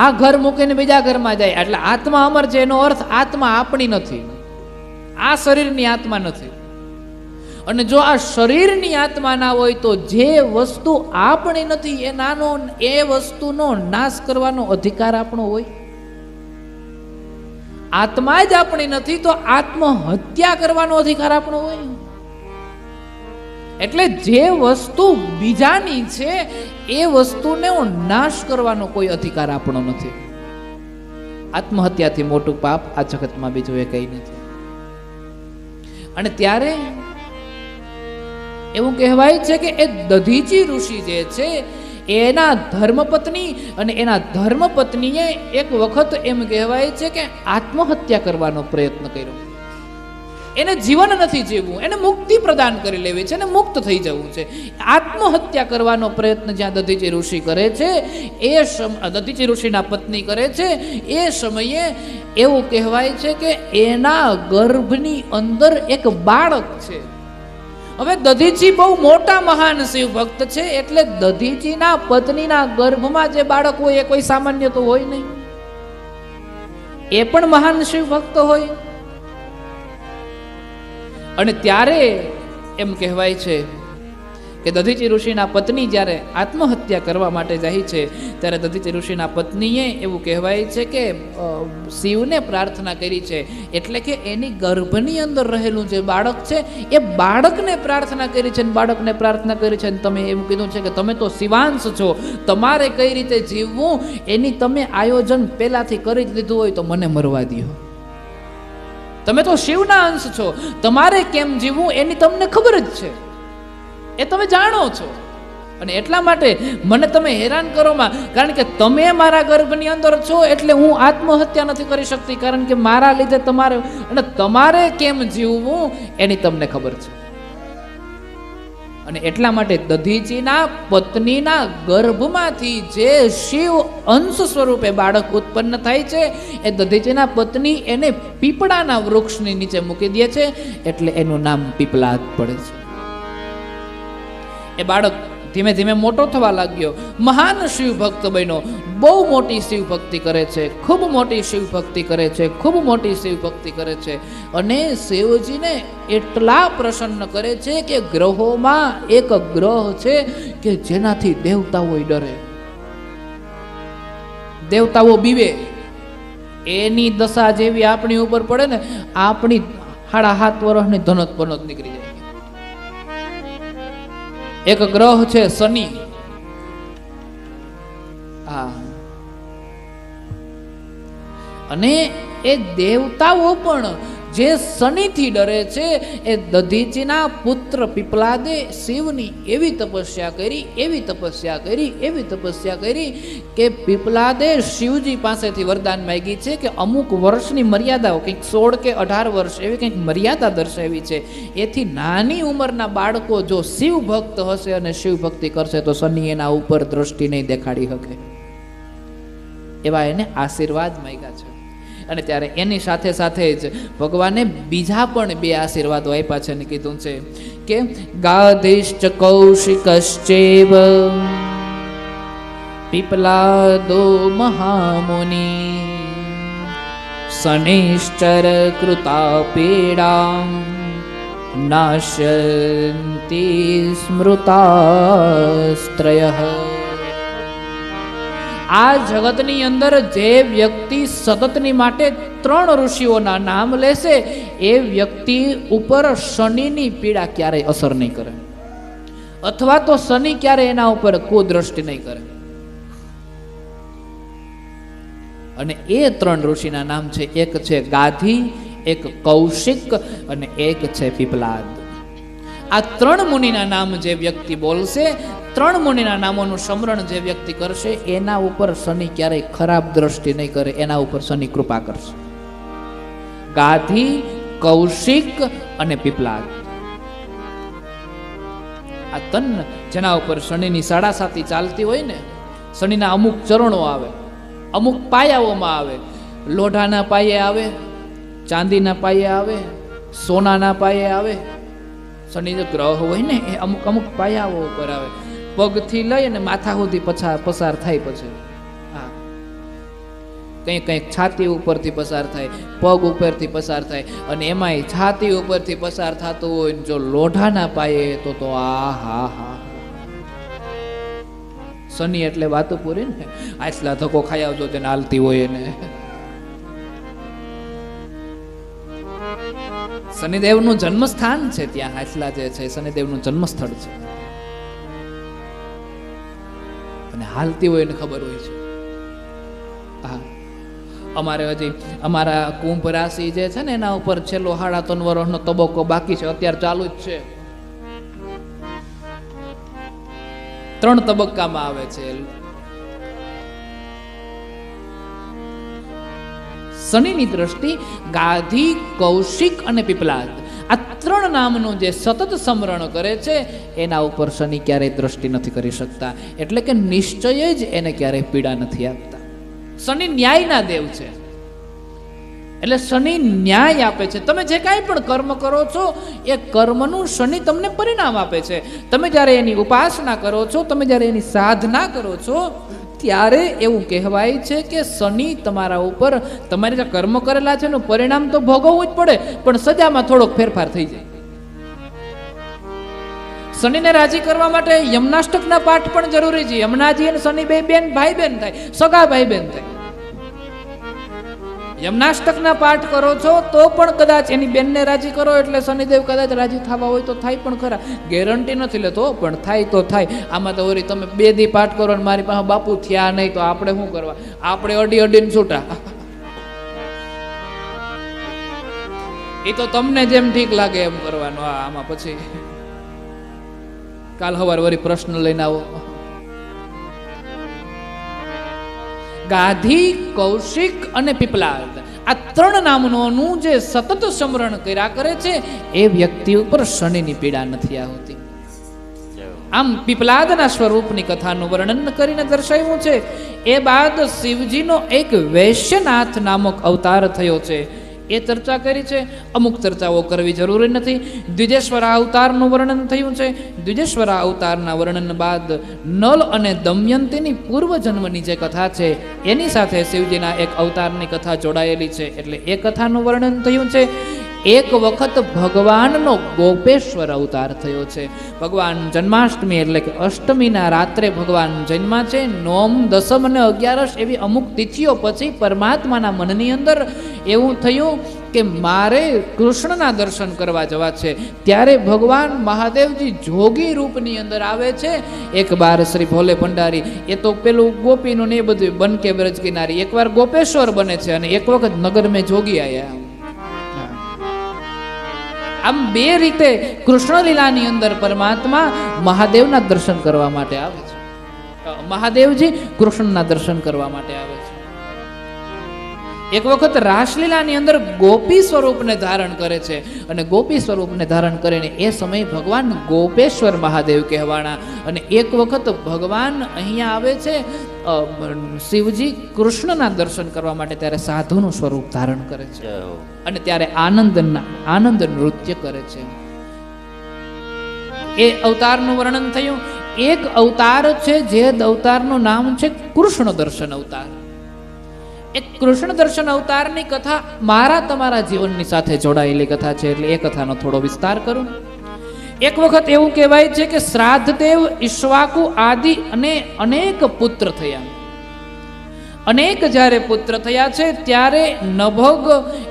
આ ઘર મૂકીને બીજા ઘરમાં જાય એટલે આત્મા અમર છે. એનો અર્થ આત્મા આપણી નથી, આ શરીરની આત્મા નથી. અને જો આ શરીરની આત્મા ના હોય તો જે વસ્તુ આપણી નથી એ વસ્તુનો નાશ કરવાનો અધિકાર આપણો હોય. આત્મા જ આપણી નથી તો આત્મહત્યા કરવાનો અધિકાર આપણો હોય. એટલે જે વસ્તુ બીજાની છે એ વસ્તુને નાશ કરવાનો કોઈ અધિકાર આપણો નથી. આત્મહત્યાથી મોટું પાપ આ જગતમાં બીજું એ કંઈ નથી. અને ત્યારે એવું કહેવાય છે કે એ દધીચી ઋષિ જે છે એના ધર્મપત્ની અને એના ધર્મપત્નીએ એક વખત એમ કહેવાય છે કે આત્મહત્યા કરવાનો પ્રયત્ન કર્યો. એને જીવન નથી જીવવું, એને મુક્તિ પ્રદાન કરી લેવી છે, એને મુક્ત થઈ જવું છે. આત્મહત્યા કરવાનો પ્રયત્ન જ્યાં દધીચી ઋષિ કરે છે દધીચી ઋષિના પત્ની કરે છે એ સમયે એવું કહેવાય છે કે એના ગર્ભની અંદર એક બાળક છે. હવે દધીચી બહુ મોટા મહાન શિવ ભક્ત છે એટલે દધીચીના પત્નીના ગર્ભમાં જે બાળક હોય એ કોઈ સામાન્ય તો હોય નહીં, એ પણ મહાન શિવ ભક્ત હોય. અને ત્યારે એમ કહેવાય છે કે દધીચી ઋષિના પત્ની જ્યારે આત્મહત્યા કરવા માટે જાય છે ત્યારે દધીચી ઋષિના પત્નીએ એવું કહેવાય છે કે શિવને પ્રાર્થના કરી છે. એટલે કે એની ગર્ભની અંદર રહેલું જે બાળક છે એ બાળકને પ્રાર્થના કરી છે. બાળકને પ્રાર્થના કરી છે અને તમે એવું કીધું છે કે તમે તો શિવાંશ છો, તમારે કઈ રીતે જીવવું એની તમે આયોજન પહેલાથી કરી જ લીધું હોય તો મને મરવા દો. તમે તો શિવના અંશ છો, તમારે કેમ જીવવું એની તમને ખબર જ છે, એ તમે જાણો છો. અને એટલા માટે મને તમે હેરાન કરોમાં, કારણ કે તમે મારા ગર્ભની અંદર છો એટલે હું આત્મહત્યા નથી કરી શકતી, કારણ કે મારા લીધે તમારે કેમ જીવવું એની તમને ખબર છે. અને એટલા માટે દધીચીના પત્નીના ગર્ભમાંથી જે શિવ અંશ સ્વરૂપે બાળક ઉત્પન્ન થાય છે એ દધીચીના પત્ની એને પીપળાના વૃક્ષની નીચે મૂકી દે છે, એટલે એનું નામ પીપલાદ પડે છે. એ બાળક ધીમે ધીમે મોટો થવા લાગ્યો, મહાન શિવ ભક્ત બન્યો, બહુ મોટી શિવ ભક્તિ કરે છે, ખૂબ મોટી શિવ ભક્તિ કરે છે, ખૂબ મોટી શિવ ભક્તિ કરે છે. અને શિવજીને એટલા પ્રસન્ન કરે છે કે ગ્રહોમાં એક ગ્રહ છે કે જેનાથી દેવતાઓ ડરે, દેવતાઓ બીવે. એની દશા જેવી આપણી ઉપર પડે ને, આપણી 7.5 વર્ષની ધનત પનત નીકળી જાય. એક ગ્રહ છે શનિ. અને એ દેવતાઓ પણ જે શનિથી ડરે છે એ દધીચીના પુત્ર પીપલાદે શિવની એવી તપસ્યા કરી કે પીપલાદે શિવજી પાસેથી વરદાન માંગી છે કે અમુક વર્ષની મર્યાદાઓ કંઈક 16 કે 18 વર્ષ એવી કંઈક મર્યાદા દર્શાવી છે. એથી નાની ઉંમરના બાળકો જો શિવ ભક્ત હશે અને શિવ ભક્તિ કરશે તો શનિ એના ઉપર દ્રષ્ટિ નહીં દેખાડી શકે, એવા એને આશીર્વાદ માંગ્યા છે. અને ત્યારે એની સાથે સાથે જ ભગવાને બીજા પણ 2 આશીર્વાદો આપ્યા છે અને કીધું છે કે ગાધિશ્ચ કૌશિકશ્ચેવ પીપલાદો મહામુનિ શનિશ્ચર કૃતા પીડા નાશયંતિ સ્મૃતાસ્ત્રયઃ. આ જગતની અંદર જે વ્યક્તિ સતતની માટે 3 ઋષિઓના નામ લેશે એ વ્યક્તિ ઉપર શનિની પીડા ક્યારેય અસર નહીં કરે, અથવા તો શનિ ક્યારે એના ઉપર કુદ્રષ્ટિ નહીં કરે. અને એ 3 ઋષિના નામ છે, એક છે ગાધી, એક કૌશિક અને એક છે પીપલાદ. આ 3 મુનિના નામ જે વ્યક્તિ બોલશે, 3 મુનિના નામોનું સ્મરણ જે વ્યક્તિ કરશે એના ઉપર શનિ ક્યારેય ખરાબ દ્રષ્ટિ નહીં કરે, એના ઉપર શનિ કૃપા કરશે. ગાધી, કૌશિક અને પીપલાદ, આ 3 જેના ઉપર શનિની સાડાસાતી ચાલતી હોય ને, શનિના અમુક ચરણો આવે, અમુક પાયાઓમાં આવે, લોઢાના પાયે આવે, ચાંદીના પાયે આવે, સોનાના પાયે આવે. શનિ જે ગ્રહ હોય ને એ અમુક પાયાઓ ઉપર આવે, પગથી લઈ અને માથા સુધી પસાર થાય. પછી હા, કંઈક છાતી ઉપરથી પસાર થાય, પગ ઉપરથી પસાર થાય, અને એમાંય છાતી ઉપરથી પસાર થતું હોય જો લોઢાના પાયે તો આ હા હા. શનિ એટલે વાતો પૂરી ને, આટલા ધક્કો ખાઈ આવજો તેને હાલતી હોય એને. શનિદેવનું જન્મસ્થાન છે ત્યાં, હાસલા જે છે શનિદેવનું જન્મસ્થળ છે, અને હાલતી હોય એને ખબર હોય છે. હા, અમારે હજી અમારા કુંભ રાશિ જે છે ને એના ઉપર છેલ્લો 3.5 વર્ષનો તબક્કો બાકી છે, અત્યારે ચાલુ જ છે. 3 તબક્કામાં આવે છે. શનિની દ્રષ્ટિ ગાધી, કૌશિક અને પીપલાદ, આ 3 નામનું જે સતત સ્મરણ કરે છે એના ઉપર શનિ ક્યારેય દ્રષ્ટિ નથી કરી શકતા, એટલે કે નિશ્ચય જ એને ક્યારેય પીડા નથી આપતા. શનિ ન્યાયના દેવ છે, એટલે શનિ ન્યાય આપે છે. તમે જે કાંઈ પણ કર્મ કરો છો એ કર્મનું શનિ તમને પરિણામ આપે છે. તમે જ્યારે એની ઉપાસના કરો છો, તમે જ્યારે એની સાધના કરો છો, ત્યારે એવું કહેવાય છે કે શનિ તમારા ઉપર તમારે જે કર્મ કરેલા છે એનું પરિણામ તો ભોગવવું જ પડે, પણ સજામાં થોડોક ફેરફાર થઈ જાય. શનિને રાજી કરવા માટે યમનાષ્ટકના પાઠ પણ જરૂરી છે. યમનાજી અને શનિ 2 બેન ભાઈ બેન થાય, સગા ભાઈ બેન થાય. યમનાષ્ટકના પાઠ કરો છો તો પણ કદાચ એની બેનને રાજી કરો એટલે શનિદેવ કદાચ રાજી થવા હોય તો થાય પણ ખરા, ગેરંટી નથી લેતો, પણ થાય તો થાય. આમાં તો વળી તમે 2 દી પાઠ કરો અને મારી પાસે બાપુ થયા નહીં તો આપણે શું કરવા? આપણે અડીને છૂટા. એ તો તમને જેમ ઠીક લાગે એમ કરવાનું. આમાં પછી કાલ સવાર વળી પ્રશ્ન લઈને આવો. ગાધી, કૌશિક અને પીપલાદ, આ 3 નામનોનું જે સતત સ્મરણ કર્યા કરે છે એ વ્યક્તિ ઉપર શનિની પીડા નથી આવતી. આમ પીપલાદના સ્વરૂપની કથાનું વર્ણન કરીને દર્શાવ્યું છે. એ બાદ શિવજીનો એક વૈશ્યનાથ નામક અવતાર થયો છે, એ ચર્ચા કરી છે. અમુક ચર્ચાઓ કરવી જરૂરી નથી. દ્વિજેશ્વર અવતારનું વર્ણન થયું છે. દ્વિજેશ્વર અવતારના વર્ણન બાદ નલ અને દમયંતીની પૂર્વજન્મની જે કથા છે એની સાથે શિવજીના એક અવતારની કથા જોડાયેલી છે, એટલે એ કથાનું વર્ણન થયું છે. એક વખત ભગવાનનો ગોપેશ્વર અવતાર થયો છે. ભગવાન જન્માષ્ટમી એટલે કે અષ્ટમીના રાત્રે ભગવાન જન્મા છે. નોમ, દસમ અને 11 એવી અમુક તિથિઓ પછી પરમાત્માના મનની અંદર એવું થયું કે મારે કૃષ્ણના દર્શન કરવા જવા છે. ત્યારે ભગવાન મહાદેવજી જોગી રૂપની અંદર આવે છે. એક બાર શ્રી ભોલે ભંડારી, એ તો પેલું ગોપીનું ને એ બધું બન કે બ્રજ કિનારી, એકવાર ગોપેશ્વર બને છે અને એક વખત નગર મેં જોગી આયા. આમ બે રીતે કૃષ્ણ લીલાની અંદર પરમાત્મા મહાદેવના દર્શન કરવા માટે આવે છે. મહાદેવજી કૃષ્ણના દર્શન કરવા માટે આવે છે. એક વખત રાસલીલાની અંદર ગોપી સ્વરૂપને ધારણ કરે છે અને ગોપી સ્વરૂપને ધારણ કરીને એ સમયે ભગવાન ગોપેશ્વર મહાદેવ કહેવાના. અને એક વખત ભગવાન અહીંયા આવે છે શિવજી કૃષ્ણના દર્શન કરવા માટે, ત્યારે સાધુનું સ્વરૂપ ધારણ કરે છે અને ત્યારે આનંદ નૃત્ય કરે છે. એ અવતારનું વર્ણન થયું. એક અવતાર છે જે અવતારનું નામ છે કૃષ્ણ દર્શન અવતાર. એક કૃષ્ણ દર્શન અવતારની કથા મારા તમારા જીવનની સાથે જોડાયેલી કથા છે, એટલે એ કથાનો થોડો વિસ્તાર કરું. એક વખત એવું કહેવાય છે કે શ્રાદ્ધદેવ, ઈક્ષ્વાકુ આદિ અને અનેક પુત્ર થયા. અનેક જ્યારે પુત્ર થયા છે ત્યારે નભગ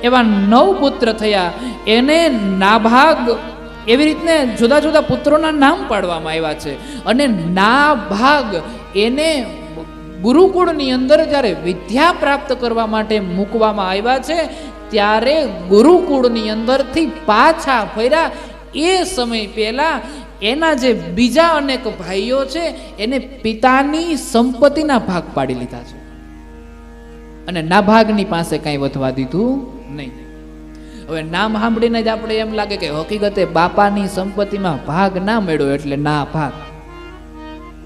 એવા 9 પુત્ર થયા. એને નાભાગ એવી રીતને જુદા જુદા પુત્રોના નામ પાડવામાં આવ્યા છે. અને નાભાગ એને ગુરુકુળની અંદર જ્યારે વિદ્યા પ્રાપ્ત કરવા માટે મૂકવામાં આવ્યા છે ત્યારે ગુરુકુળની અંદરથી પાછા ફર્યા. એ સમય પહેલા એના જે બીજા અનેક ભાઈઓ છે એને પિતાની સંપત્તિના ભાગ પાડી લીધા છે અને નાભાગની પાસે કઈ વધવા દીધું નહીં. હવે નામ સાંભળીને જ આપણે એમ લાગે કે હકીકતે બાપાની સંપત્તિમાં ભાગ ના મળ્યો એટલે ના ભાગ.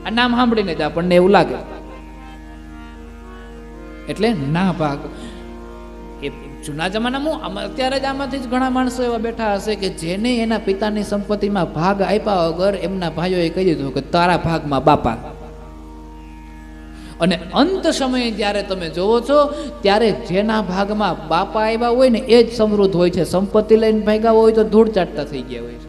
આ નામ સાંભળીને જ આપણને એવું લાગે એટલે ના ભાગ. એ જૂના જમાનામાં અત્યારે જ આમાંથી જ ઘણા માણસો એવા બેઠા હશે કે જેને એના પિતાની સંપત્તિમાં ભાગ આપ્યા વગર એમના ભાઈઓએ કહી દીધું કે તારા ભાગમાં બાપા. અને અંત સમયે જ્યારે તમે જોવો છો ત્યારે જેના ભાગમાં બાપા આવ્યા હોય ને એ જ સમૃદ્ધ હોય છે. સંપત્તિ લઈને ભાગ્યા હોય તો ધૂળ ચાટતા થઈ ગયા હોય છે.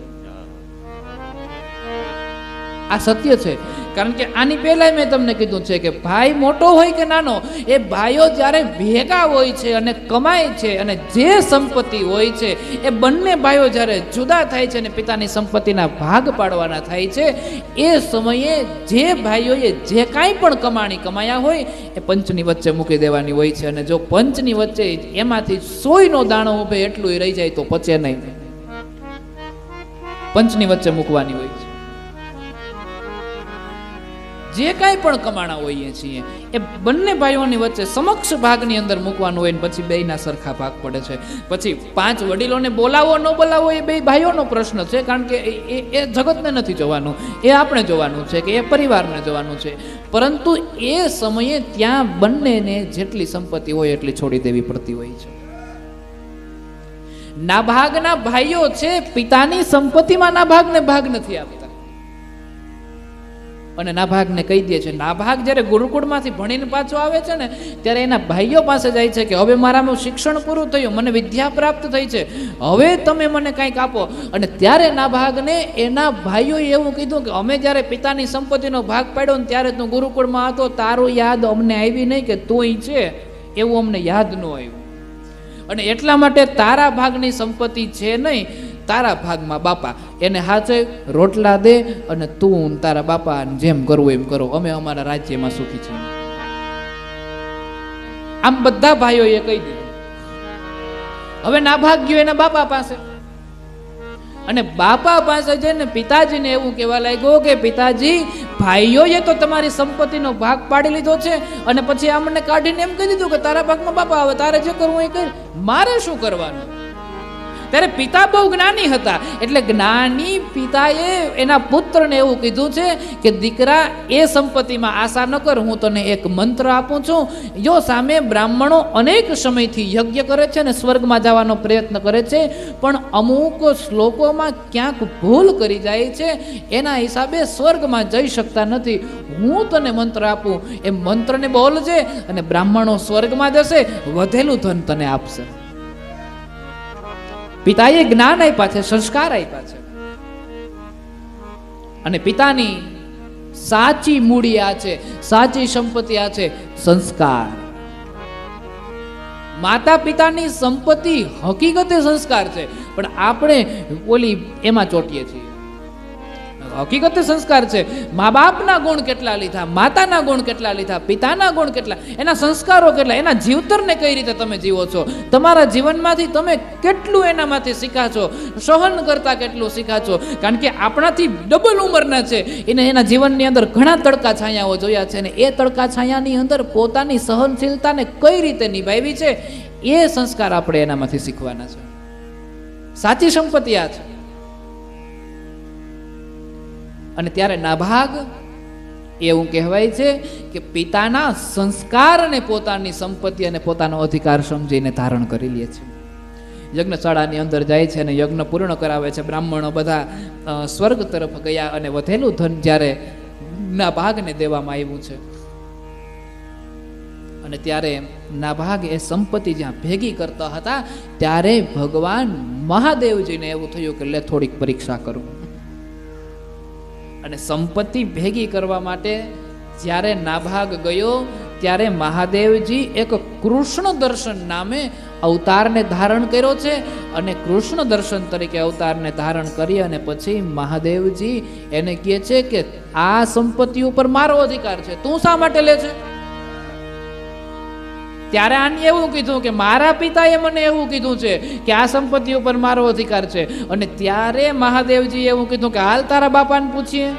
આ સત્ય છે. કારણ કે આની પહેલા મેં તમને કીધું છે કે ભાઈ મોટો હોય કે નાનો, એ ભાઈઓ જ્યારે ભેગા હોય છે અને કમાય છે અને જે સંપત્તિ હોય છે એ બંને ભાઈઓ જ્યારે જુદા થાય છે અને પિતાની સંપત્તિના ભાગ પાડવાના થાય છે, એ સમયે જે ભાઈઓએ જે કાંઈ પણ કમાણી કમાયા હોય એ પંચની વચ્ચે મૂકી દેવાની હોય છે. અને જો પંચની વચ્ચે એમાંથી 100નો દાણો ઉભે એટલું રહી જાય તો પચે નહીં. પંચની વચ્ચે મૂકવાની હોય છે. જે કાંઈ પણ કમાણા હોઈએ છીએ એ બંને ભાઈઓની વચ્ચે સમક્ષ ભાગની અંદર મૂકવાનું હોય ને પછી બેયના સરખા ભાગ પડે છે. પછી 5 વડીલોને બોલાવો ન બોલાવો એ બે ભાઈઓનો પ્રશ્ન છે. કારણ કે એ જગતને નથી જોવાનું, એ આપણે જોવાનું છે કે એ પરિવારને જોવાનું છે. પરંતુ એ સમયે ત્યાં બંનેને જેટલી સંપત્તિ હોય એટલી છોડી દેવી પડતી હોય છે. નાભાગના ભાઈઓ છે પિતાની સંપત્તિમાં નાભાગને ભાગ નથી આપતા અને નાભાગને કહી દે છે. નાભાગ જ્યારે ગુરુકુળમાંથી ભણીને પાછો આવે છે ને ત્યારે એના ભાઈઓ પાસે જાય છે કે હવે મારામાં શિક્ષણ પૂરું થયું, મને વિદ્યા પ્રાપ્ત થઈ છે, હવે તમે મને કંઈક આપો. અને ત્યારે નાભાગને એના ભાઈઓએ એવું કીધું કે અમે જ્યારે પિતાની સંપત્તિનો ભાગ પાડ્યો ને ત્યારે તું ગુરુકુળમાં હતો, તારું યાદ અમને આવી નહીં કે તું છે એવું અમને યાદ ન આવ્યું. અને એટલા માટે તારા ભાગની સંપત્તિ છે નહીં, તારા ભાગમાં બાપા. એને હાથે રોટલા દે અને તું તારા બાપા જેમ કરવું એમ કરો, અમે અમારા રાજ્યમાં સુખી છીએ. આમ બધા ભાઈઓએ કહી દીધું. હવે નાભાગ ગયો એના બાપા પાસે અને બાપા પાસે જઈને પિતાજીને એવું કહેવા લાગ્યો કે પિતાજી, ભાઈઓએ તો તમારી સંપત્તિનો ભાગ પાડી લીધો છે અને પછી અમને કાઢીને એમ કહી દીધું કે તારા ભાગમાં બાપા આવે, તારે જે કરવું એ કર, મારે શું કરવાનું? ત્યારે પિતા બહુ જ્ઞાની હતા એટલે જ્ઞાની પિતાએ એના પુત્રને એવું કીધું છે કે દીકરા, એ સંપત્તિમાં આશા ન કર, હું તને એક મંત્ર આપું છું. જો સામે બ્રાહ્મણો અનેક સમયથી યજ્ઞ કરે છે અને સ્વર્ગમાં જવાનો પ્રયત્ન કરે છે, પણ અમુક શ્લોકોમાં ક્યાંક ભૂલ કરી જાય છે, એના હિસાબે સ્વર્ગમાં જઈ શકતા નથી. હું તને મંત્ર આપું, એ મંત્રને બોલજે અને બ્રાહ્મણો સ્વર્ગમાં જશે, વધેલું ધન તને આપશે. પિતાએ જ્ઞાન આપ્યા છે, સંસ્કાર આપ્યા છે અને પિતાની સાચી મૂડી આ છે, સાચી સંપત્તિ આ છે સંસ્કાર. માતા પિતાની સંપત્તિ હકીકતે સંસ્કાર છે, પણ આપણે ઓલી એમાં ચોટીએ છીએ. હકીકતે સંસ્કાર છે. મા બાપના ગુણ કેટલા લીધા, માતાના ગુણ કેટલા લીધા, પિતાના ગુણ કેટલા, એના સંસ્કારો કેટલા, એના જીવતરને કઈ રીતે તમે જીવો છો, તમારા જીવનમાંથી તમે કેટલું એનામાંથી શીખા છો, સહન કરતા કેટલું શીખા છો. કારણ કે આપણાથી ડબલ ઉંમરના છે, એને એના જીવનની અંદર ઘણા તડકા છાયાઓ જોયા છે, અને એ તડકા છાયાની અંદર પોતાની સહનશીલતાને કઈ રીતે નિભાવી છે એ સંસ્કાર આપણે એનામાંથી શીખવાના છે. સાચી સંપત્તિ આ છે. અને ત્યારે નાભાગ એવું કહેવાય છે કે પિતાના સંસ્કારને પોતાની સંપત્તિ અને પોતાનો અધિકાર સમજીને ધારણ કરી લે છે. યજ્ઞશાળાની અંદર જાય છે અને યજ્ઞ પૂર્ણ કરાવે છે. બ્રાહ્મણો બધા સ્વર્ગ તરફ ગયા અને વધેલું ધન જ્યારે નાભાગને દેવામાં આવ્યું છે અને ત્યારે નાભાગ એ સંપત્તિ જ્યાં ભેગી કરતા હતા ત્યારે ભગવાન મહાદેવજીને એવું થયું કે લે થોડીક પરીક્ષા કરું. અને સંપત્તિ ભેગી કરવા માટે જ્યારે નાભાગ ગયો ત્યારે મહાદેવજી એક કૃષ્ણ દર્શન નામે અવતારને ધારણ કર્યો છે. અને કૃષ્ણ દર્શન તરીકે અવતારને ધારણ કરી અને પછી મહાદેવજી એને કહે છે કે આ સંપત્તિ ઉપર મારો અધિકાર છે, તું શા માટે લે છે? ત્યારે આને એવું કીધું કે મારા પિતાએ મને એવું કીધું છે કે આ સંપત્તિ ઉપર મારો અધિકાર છે. અને ત્યારે મહાદેવજી એવું કીધું કે હાલ તારા બાપાને પૂછીએ.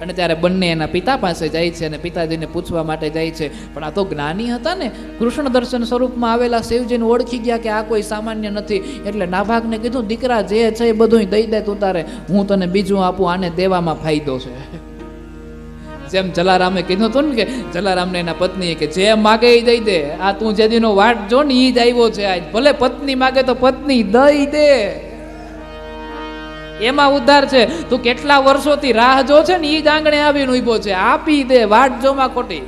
અને ત્યારે બંને એના પિતા પાસે જાય છે અને પિતાજીને પૂછવા માટે જાય છે. પણ આ તો જ્ઞાની હતા ને, કૃષ્ણ દર્શન સ્વરૂપમાં આવેલા શિવજીને ઓળખી ગયા કે આ કોઈ સામાન્ય નથી. એટલે નાભાગને કીધું દીકરા જે છે એ બધું દઈ દે તું તારે, હું તને બીજું આપું, આને દેવામાં ફાયદો છે. જેમ જલારામે કીધું હતું ને કે જલારામને એના પત્નીએ કે જે માગે એ દઈ દે, આ તું જે દીનો વાટ જો ને એ જ આવ્યો છે આજ, ભલે પત્ની માગે તો પત્ની દઈ દે, એમાં ઉદ્ધાર છે. તું કેટલા વર્ષોથી રાહ જો છે ને એ જ આંગણે આવીને ઉભો છે, આપી દે, વાટ જોમાં ખોટી.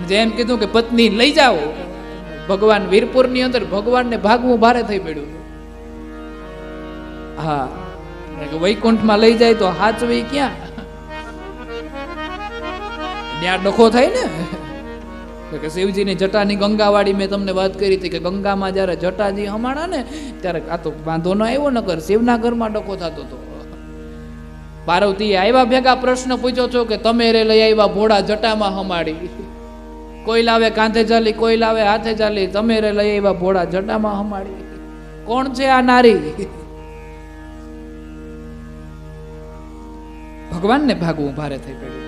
જેમ કીધું કે પત્ની લઈ જાઓ, ભગવાન વીરપુર ની અંદર ભગવાનને ભાગવું ભારે થઈ પડ્યું. હા, વૈકુંઠમાં લઈ જાય તો હાચવી ક્યાં, ત્યાં ડખો થાય ને. કે શિવજીની જટાની ગંગાવાળી મેં તમને વાત કરી હતી કે ગંગામાં જ્યારે જટાજી હમાણા ને ત્યારે આ તો વાંધો ન આવ્યો ન કર, શિવના ઘરમાં ડખો થતો હતો. પાર્વતી આવ્યા ભેગા પ્રશ્ન પૂછ્યો છો કે તમે રે લઈ આવ્યા ભોળા જટામાં હમાડી, કોઈ લાવે કાંધે ચાલી, કોઈ લાવે હાથે ચાલી, તમે રે લઈ આવ્યા ભોળા જટામાં હમાડી, કોણ છે આ નારી? ભગવાનને ભાગવું ભારે થઈ પડ્યું.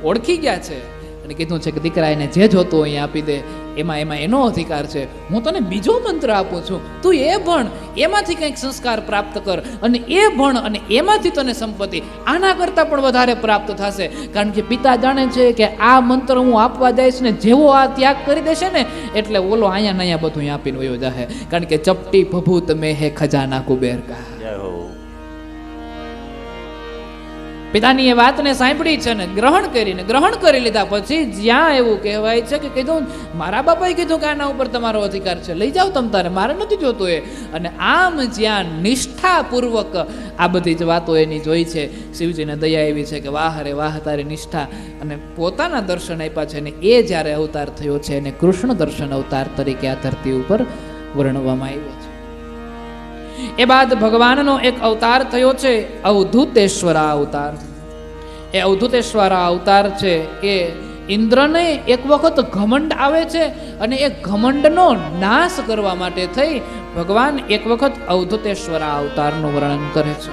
ઓળખી ગયા છે અને કીધું છે કે દીકરા એને જે જોતું હોય આપી દે, એમાં એનો અધિકાર છે. હું તને બીજો મંત્ર આપું છું, તું એ ભણ, એમાંથી કંઈક સંસ્કાર પ્રાપ્ત કર, અને એ ભણ અને એમાંથી તને સંપત્તિ આના કરતાં પણ વધારે પ્રાપ્ત થશે. કારણ કે પિતા જાણે છે કે આ મંત્ર હું આપવા જઈશ ને જેવો આ ત્યાગ કરી દેશે ને એટલે ઓલો અહીંયા ને અહીંયા બધું આપીને વયો જાહે. કારણ કે ચપટી ભભૂત મેં હે ખજાના કુબેર કા. પિતાની એ વાતને સાંભળી છે ને ગ્રહણ કરી લીધા પછી જ્યાં એવું કહેવાય છે કે કીધું મારા બાપાએ કીધું કે આના ઉપર તમારો અધિકાર છે, લઈ જાઓ તમ તારે, મારે નથી જોતું એ. અને આમ જ્યાં નિષ્ઠાપૂર્વક આ બધી જ વાતો એની જોઈ છે, શિવજીને દયા એવી છે કે વાહ રે વાહ તારી નિષ્ઠા, અને પોતાના દર્શન આપ્યા છે. અને એ જ્યારે અવતાર થયો છે એને કૃષ્ણ દર્શન અવતાર તરીકે આ ધરતી ઉપર વર્ણવવામાં આવ્યો છે. એ બાદ ભગવાનનો એક અવતાર થયો છે અવધૂતેશ્વરા અવતાર. એ અવધૂતેશ્વરા અવતાર છે એ ઇન્દ્રને એક વખત ઘમંડ આવે છે અને એ ઘમંડનો નાશ કરવા માટે થઈ ભગવાન એક વખત અવધૂતેશ્વરા અવતારનું વર્ણન કરે છે.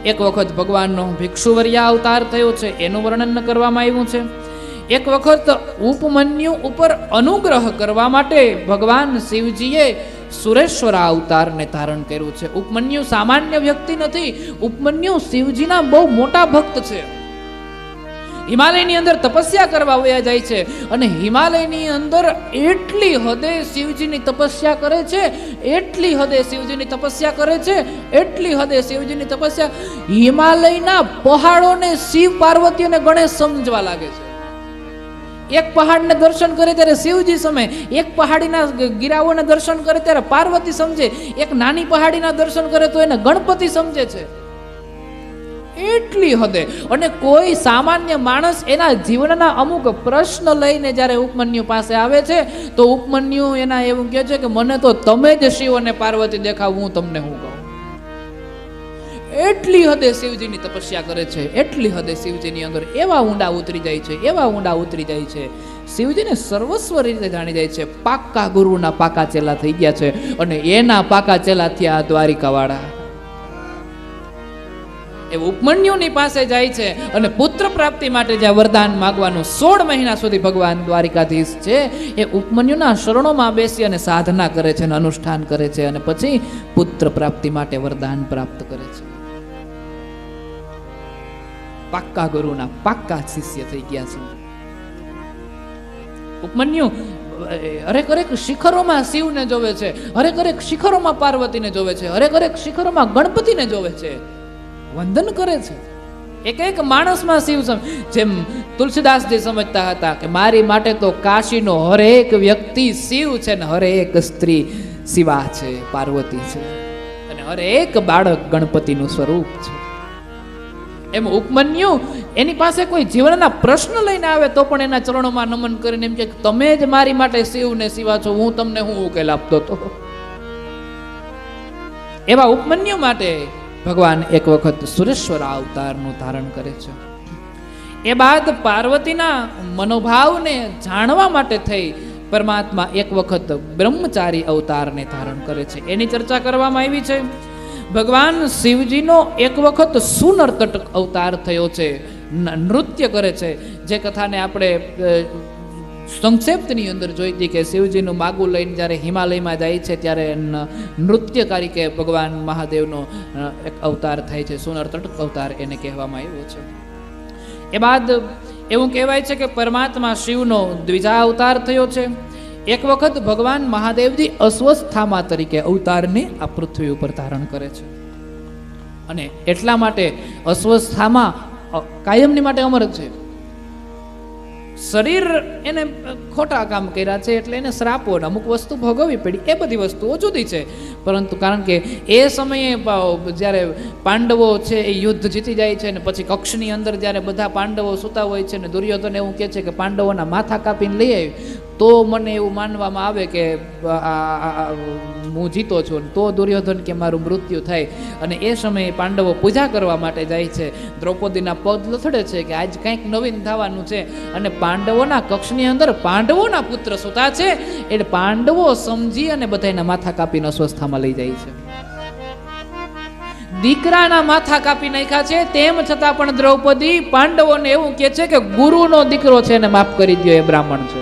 એક વખત ભગવાનનો ભિક્ષુવર્યા અવતાર થયો છે એનું વર્ણન કરવામાં આવ્યું છે. એક વખત ઉપમન્યુ ઉપર અનુગ્રહ કરવા માટે ભગવાન શિવજીએ સુરેશ્વરા અવતારને ધારણ કર્યું છે. ઉપમન્યુ સામાન્ય વ્યક્તિ નથી, ઉપમન્યુ શિવજીના બહુ મોટા ભક્ત છે. હિમાલયની અંદર તપસ્યા કરવા વયા જાય છે અને હિમાલયની અંદર એટલી હદે શિવજીની તપસ્યા કરે છે, એટલી હદે શિવજીની તપસ્યા કરે છે, એટલી હદે શિવજીની તપસ્યા, હિમાલયના પહાડોને શિવ પાર્વતી અને ગણેશ સમજવા લાગે છે. એક પહાડને દર્શન કરે ત્યારે શિવજી સમજે, એક પહાડીના ગિરાઓને દર્શન કરે ત્યારે પાર્વતી સમજે, એક નાની પહાડીના દર્શન કરે તો એને ગણપતિ સમજે છે. એટલી હદે. અને કોઈ સામાન્ય માણસ એના જીવનના અમુક પ્રશ્ન લઈને જ્યારે ઉપમન્યુ પાસે આવે છે તો ઉપમન્યુ એના એવું કહે છે કે મને તો તમે જ શિવ અને પાર્વતી દેખાવ, હું તમને શું કહું. એટલી હદે શિવજીની તપસ્યા કરે છે, એટલી હદે શિવજીની અંદર એવા ઊંડા ઉતરી જાય છે, એવા ઊંડા ઉતરી જાય છે. શિવજીને સર્વસ્વ રીતે જાણી જાય છે. પાક્કા ગુરુના પાકા ચેલા થઈ ગયા છે અને એના પાકા ચેલા થયા દ્વારિકાવાળા. એ ઉપમન્યુની પાસે જાય છે અને પુત્ર પ્રાપ્તિ માટે જ્યાં વરદાન માગવાનું 16 મહિના સુધી ભગવાન દ્વારિકાધીશ છે એ ઉપમન્યુના શરણોમાં બેસી અને સાધના કરે છે અને અનુષ્ઠાન કરે છે અને પછી પુત્ર પ્રાપ્તિ માટે વરદાન પ્રાપ્ત કરે છે. પાક્કા ગુરુના પાક્કા શિષ્ય થઈ ગયા છે ઉપમન્યુ. હરેક શિખરોમાં શિવને જોવે છે, હરેક શિખરોમાં પાર્વતીને જોવે છે, હરેક શિખરોમાં ગણપતિને જોવે છે, વંદન કરે છે. એક માણસમાં શિવ જેમ તુલસીદાસજી સમજતા હતા કે મારી માટે તો કાશીનો હરેક વ્યક્તિ શિવ છે ને હરેક સ્ત્રી શિવા છે, પાર્વતી છે અને હરેક બાળક ગણપતિનું સ્વરૂપ છે. એમ ઉપમન્યુ એની પાસે કોઈ જીવનના પ્રશ્ન લઈને આવે તો પણ એના ચરણોમાં નમન કરીને એમ કે તમે જ મારી માટે શિવ ને શિવા છો, હું તમને હું ઉકેલ આપતો હતો. એવા ઉપમન્યુ માટે ભગવાન એક વખત સુરેશ્વર અવતારનું ધારણ કરે છે. એ બાદ પાર્વતીના મનોભાવને જાણવા માટે થઈ પરમાત્મા એક વખત બ્રહ્મચારી અવતારને ધારણ કરે છે. એની ચર્ચા કરવામાં આવી છે. ભગવાન શિવજીનો એક વખત સુનર્તક અવતાર થયો છે, નૃત્ય કરે છે. જે કથાને આપણે સંક્ષેપ્તની અંદર જોઈ હતી કે શિવજીનું માગું લઈને જ્યારે હિમાલયમાં જાય છે ત્યારે નૃત્યકારી કે ભગવાન મહાદેવનો એક અવતાર થાય છે, સુનર્તક અવતાર એને કહેવામાં આવ્યો છે. એ બાદ એવું કહેવાય છે કે પરમાત્મા શિવનો દ્વિજા અવતાર થયો છે. એક વખત ભગવાન મહાદેવજી અસ્વસ્થામા તરીકે અવતારને આ પૃથ્વી ઉપર ધારણ કરે છે અને એટલા માટે અસ્વસ્થામા કાયમની માટે અમર છે. શરીર એને ખોટા કામ કર્યા છે એટલે એને શ્રાપો અમુક વસ્તુ ભોગવવી પડી, એ બધી વસ્તુઓ જુદી છે. પરંતુ કારણ કે એ સમયે જ્યારે પાંડવો છે એ યુદ્ધ જીતી જાય છે અને પછી કક્ષની અંદર જ્યારે બધા પાંડવો સૂતા હોય છે ને દુર્યોધન એવું કહે છે કે પાંડવોના માથા કાપીને લઈ આવી તો મને એવું માનવામાં આવે કે હું જીતો છું, તો દુર્યોધન કે મારું મૃત્યુ થાય. અને એ સમયે પાંડવો પૂજા કરવા માટે જાય છે. દ્રૌપદીના પગ લથડે છે કે આજ કંઈક નવીન થવાનું છે અને પાંડવોના કક્ષની અંદર પાંડવોના પુત્ર સૂતા છે એટલે પાંડવો સમજી અને બધાના માથા કાપીને અસ્વસ્થામાં લઈ જાય છે. દીકરાના માથા કાપી નાખ્યા છે તેમ છતાં પણ દ્રૌપદી પાંડવોને એવું કહે છે કે ગુરુનો દીકરો છે એને માફ કરી દો, એ બ્રાહ્મણ છે.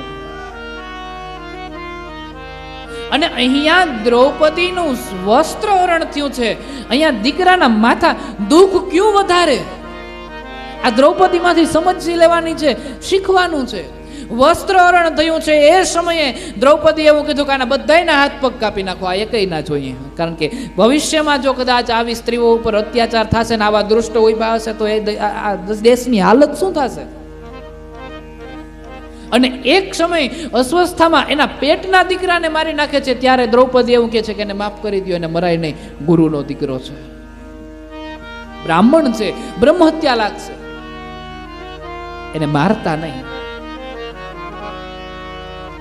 અને અહીંયા દ્રૌપદીનું વસ્ત્ર હરણ થયું છે, અહીંયા દીકરાના માથા. દુઃખ ક્યું વધારે? આ દ્રૌપદીમાંથી સમજી લેવાની છે, શીખવાનું છે. વસ્ત્ર હરણ થયું છે એ સમયે દ્રૌપદી એવું કીધું કે આના બધાયના હાથ પગ કાપી નાખો, આ એકય ના જોઈએ. કારણ કે ભવિષ્યમાં જો કદાચ આવી સ્ત્રીઓ ઉપર અત્યાચાર થશે ને આવા દુષ્ટ ઉભા હશે તો એ દેશની હાલત શું થશે? અને એક સમય અસ્વસ્થામાં એના પેટના દીકરાને મારી નાખે છે ત્યારે દ્રૌપદી એવું કહે છે કે એને માફ કરી દો, એને મરાય નહીં, ગુરુનો દીકરો છે, બ્રાહ્મણ છે, બ્રહ્મ હત્યા લાગશે, એને મારતા નહીં.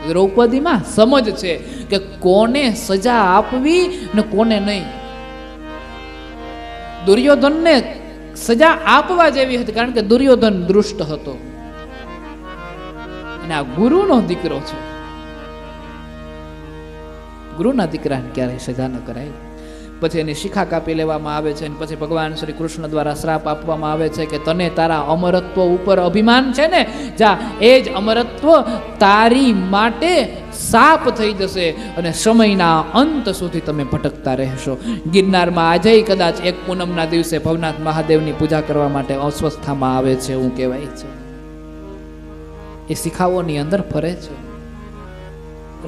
દ્રૌપદીમાં સમજ છે કે કોને સજા આપવી ને કોને નહીં. દુર્યોધનને સજા આપવા જેવી હતી કારણ કે દુર્યોધન દુષ્ટ હતો અને આ ગુરુનો દીકરો છે. ગુરુના દીકરાને ક્યારેય સજા ન કરાય. પછી એની શિખા કાપી લેવામાં આવે છે અને પછી ભગવાન શ્રી કૃષ્ણ દ્વારા શ્રાપ આપવામાં આવે છે કે તને તારા અમરત્વ ઉપર અભિમાન છે ને, જા એ જ અમરત્વ તારી માટે શાપ થઈ જશે અને સમયના અંત સુધી તમે ભટકતા રહેશો. ગિરનારમાં આજે કદાચ એક પૂનમના દિવસે ભવનાથ મહાદેવની પૂજા કરવા માટે અસ્વસ્થામાં આવે છે એવું કહેવાય છે. એ શિખાઓની અંદર ફરે છે,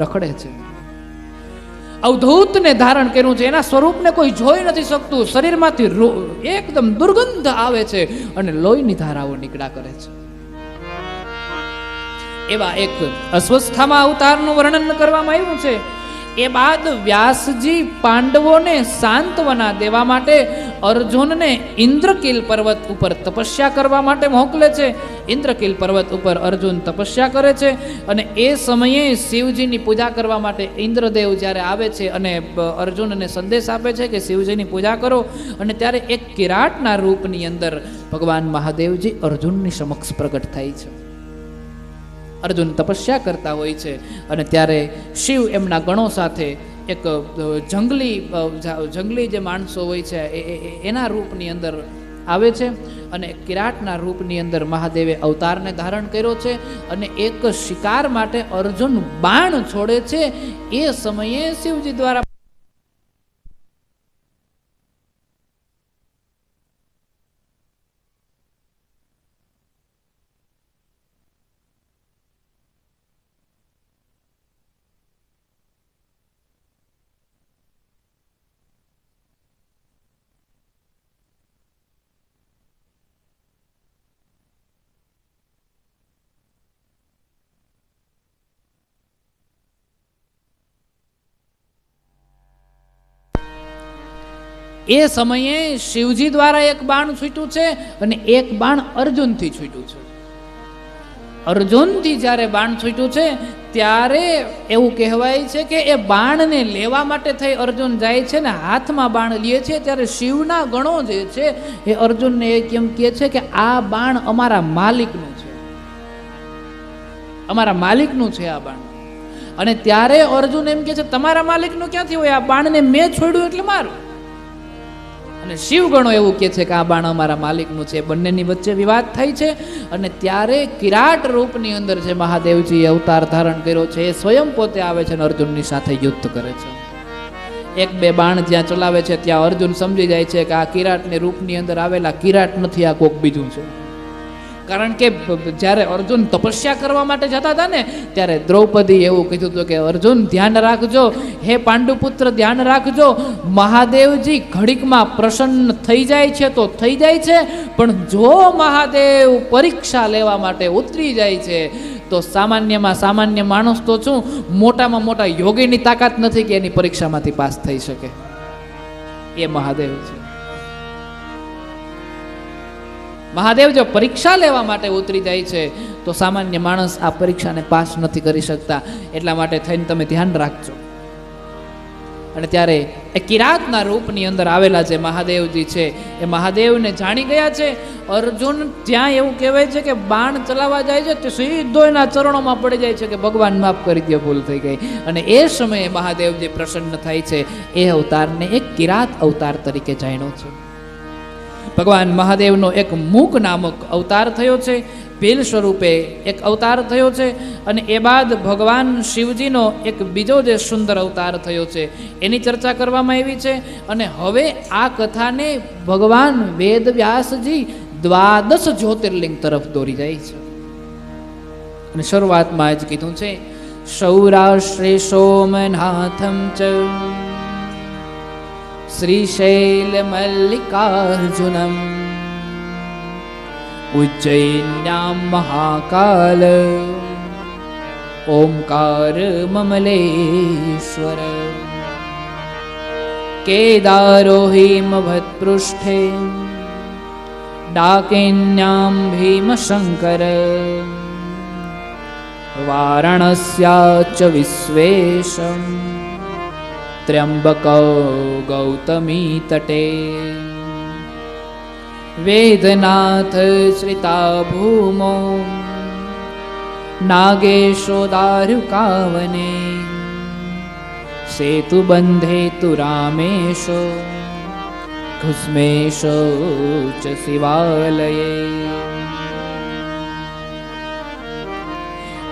રખડે છે. અવધૂતને ધારણ કર્યું છે, એના સ્વરૂપને કોઈ જોઈ નથી શકતું. શરીરમાંથી એકદમ દુર્ગંધ આવે છે અને લોહીની ધારાઓ નીકળ્યા કરે છે. એવા એક અસ્વસ્થામાં અવતારનું વર્ણન કરવામાં આવ્યું છે. એ બાદ વ્યાસજી પાંડવોને સાંત્વના દેવા માટે અર્જુનને ઇન્દ્રકીલ પર્વત ઉપર તપસ્યા કરવા માટે મોકલે છે. ઇન્દ્રકીલ પર્વત ઉપર અર્જુન તપસ્યા કરે છે અને એ સમયે શિવજીની પૂજા કરવા માટે ઇન્દ્રદેવ જ્યારે આવે છે અને અર્જુનને સંદેશ આપે છે કે શિવજીની પૂજા કરો, અને ત્યારે એક કિરાટના રૂપની અંદર ભગવાન મહાદેવજી અર્જુનની સમક્ષ પ્રગટ થાય છે. અર્જુન તપસ્યા કરતા હોય છે અને ત્યારે શિવ એમના ગણો સાથે એક જંગલી જે માણસો હોય છે એના રૂપની અંદર આવે છે અને કિરાટના રૂપની અંદર મહાદેવે અવતારને ધારણ કર્યો છે અને એક શિકાર માટે અર્જુન બાણ છોડે છે. એ સમયે શિવજી દ્વારા એ સમયે શિવજી દ્વારા એક બાણ છૂટ્યું છે અને એક બાણ અર્જુનથી છૂટ્યું છે. અર્જુનથી જ્યારે બાણ છૂટ્યું છે ત્યારે એવું કહેવાય છે કે એ બાણને લેવા માટે થઈ અર્જુન જાય છે ને હાથમાં બાણ લે છે ત્યારે શિવના ગણો જે છે એ અર્જુનને એ કેમ કહે છે કે આ બાણ અમારા માલિકનું છે, અમારા માલિકનું છે આ બાણ. અને ત્યારે અર્જુન એમ કહે છે તમારા માલિકનું ક્યાંથી હોય, આ બાણને મેં છોડ્યું એટલે મારું. અને શિવગણો એવું કહે છે કે આ બાણ અમારા માલિકનું છે. બંનેની વચ્ચે વિવાદ થાય છે અને ત્યારે કિરાટ રૂપની અંદર જે મહાદેવજીએ અવતાર ધારણ કર્યો છે એ સ્વયં પોતે આવે છે અને અર્જુનની સાથે યુદ્ધ કરે છે. એક બે બાણ જ્યાં ચલાવે છે ત્યાં અર્જુન સમજી જાય છે કે આ કિરાટની રૂપની અંદર આવેલા કિરાટ નથી, આ કોક બીજું છે. કારણ કે જ્યારે અર્જુન તપસ્યા કરવા માટે જતા હતા ને ત્યારે દ્રૌપદી એવું કીધું હતું કે અર્જુન ધ્યાન રાખજો, હે પાંડુપુત્ર ધ્યાન રાખજો, મહાદેવજી ઘડીકમાં પ્રસન્ન થઈ જાય છે તો થઈ જાય છે, પણ જો મહાદેવ પરીક્ષા લેવા માટે ઉતરી જાય છે તો સામાન્યમાં સામાન્ય માણસ તો શું, મોટામાં મોટા યોગીની તાકાત નથી કે એની પરીક્ષામાંથી પાસ થઈ શકે. એ મહાદેવ છે. મહાદેવ જો પરીક્ષા લેવા માટે ઉતરી જાય છે તો સામાન્ય માણસ આ પરીક્ષાને પાસ નથી કરી શકતા. એટલા માટે થઈને તમે ધ્યાન રાખજો. અને ત્યારે એ કિરાતના રૂપની અંદર આવેલા જે મહાદેવજી છે એ મહાદેવને જાણી ગયા છે. અર્જુન ત્યાં એવું કહેવાય છે કે બાણ ચલાવવા જાય છે તે સીધો એના ચરણોમાં પડી જાય છે કે ભગવાન માફ કરી દે, ભૂલ થઈ ગઈ. અને એ સમયે મહાદેવજી પ્રસન્ન થાય છે. એ અવતારને એક કિરાત અવતાર તરીકે જાણ્યો છે. ભગવાન મહાદેવનો એક મૂક નામક અવતાર થયો છે, ભીલ સ્વરૂપે એક અવતાર થયો છે. અને એ બાદ ભગવાન શિવજીનો એક બીજો જે સુંદર અવતાર થયો છે એની ચર્ચા કરવામાં આવી છે. અને હવે આ કથાને ભગવાન વેદવ્યાસજી 12 જ્યોતિર્લિંગ તરફ દોરી જાય છે. અને શરૂઆતમાં જ કીધું છે સૌરાષ્ટ્રે સોમનાથમ ચ શ્રીશૈલ મલ્લિકાર્જુનમ ઉજ્જૈન્યામ મહાકાલ ઓમકાર મમલેશ્વર કેદારો હિમભત્પૃષ્ઠે ડાકિન્યામ ભીમશંકર વારાણસ્યાચ વિશ્વેશમ ત્ર્યંબકો ગૌતમી તટે વેદનાથ શ્રિતા ભૂમો નાગેશો દારુકાવને સેતુ બંધે તુ રામેશો કુસ્મેશો ચ શિવાલયે.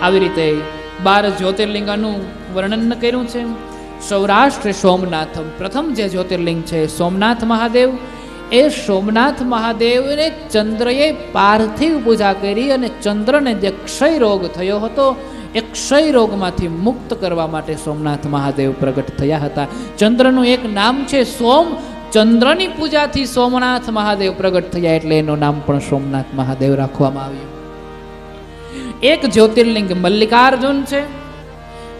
આવી રીતે 12 જ્યોતિર્લિંગનું વર્ણન કર્યું છે. સૌરાષ્ટ્ર સોમનાથમ, પ્રથમ જે જ્યોતિર્લિંગ છે સોમનાથ મહાદેવ. એ સોમનાથ મહાદેવને ચંદ્રએ પાર્થિવ પૂજા કરી અને ચંદ્રને જે ક્ષય રોગ થયો હતો એ ક્ષય રોગમાંથી મુક્ત કરવા માટે સોમનાથ મહાદેવ પ્રગટ થયા હતા. ચંદ્રનું એક નામ છે સોમ. ચંદ્રની પૂજાથી સોમનાથ મહાદેવ પ્રગટ થયા એટલે એનું નામ પણ સોમનાથ મહાદેવ રાખવામાં આવ્યું. એક જ્યોતિર્લિંગ મલ્લિકાર્જુન છે.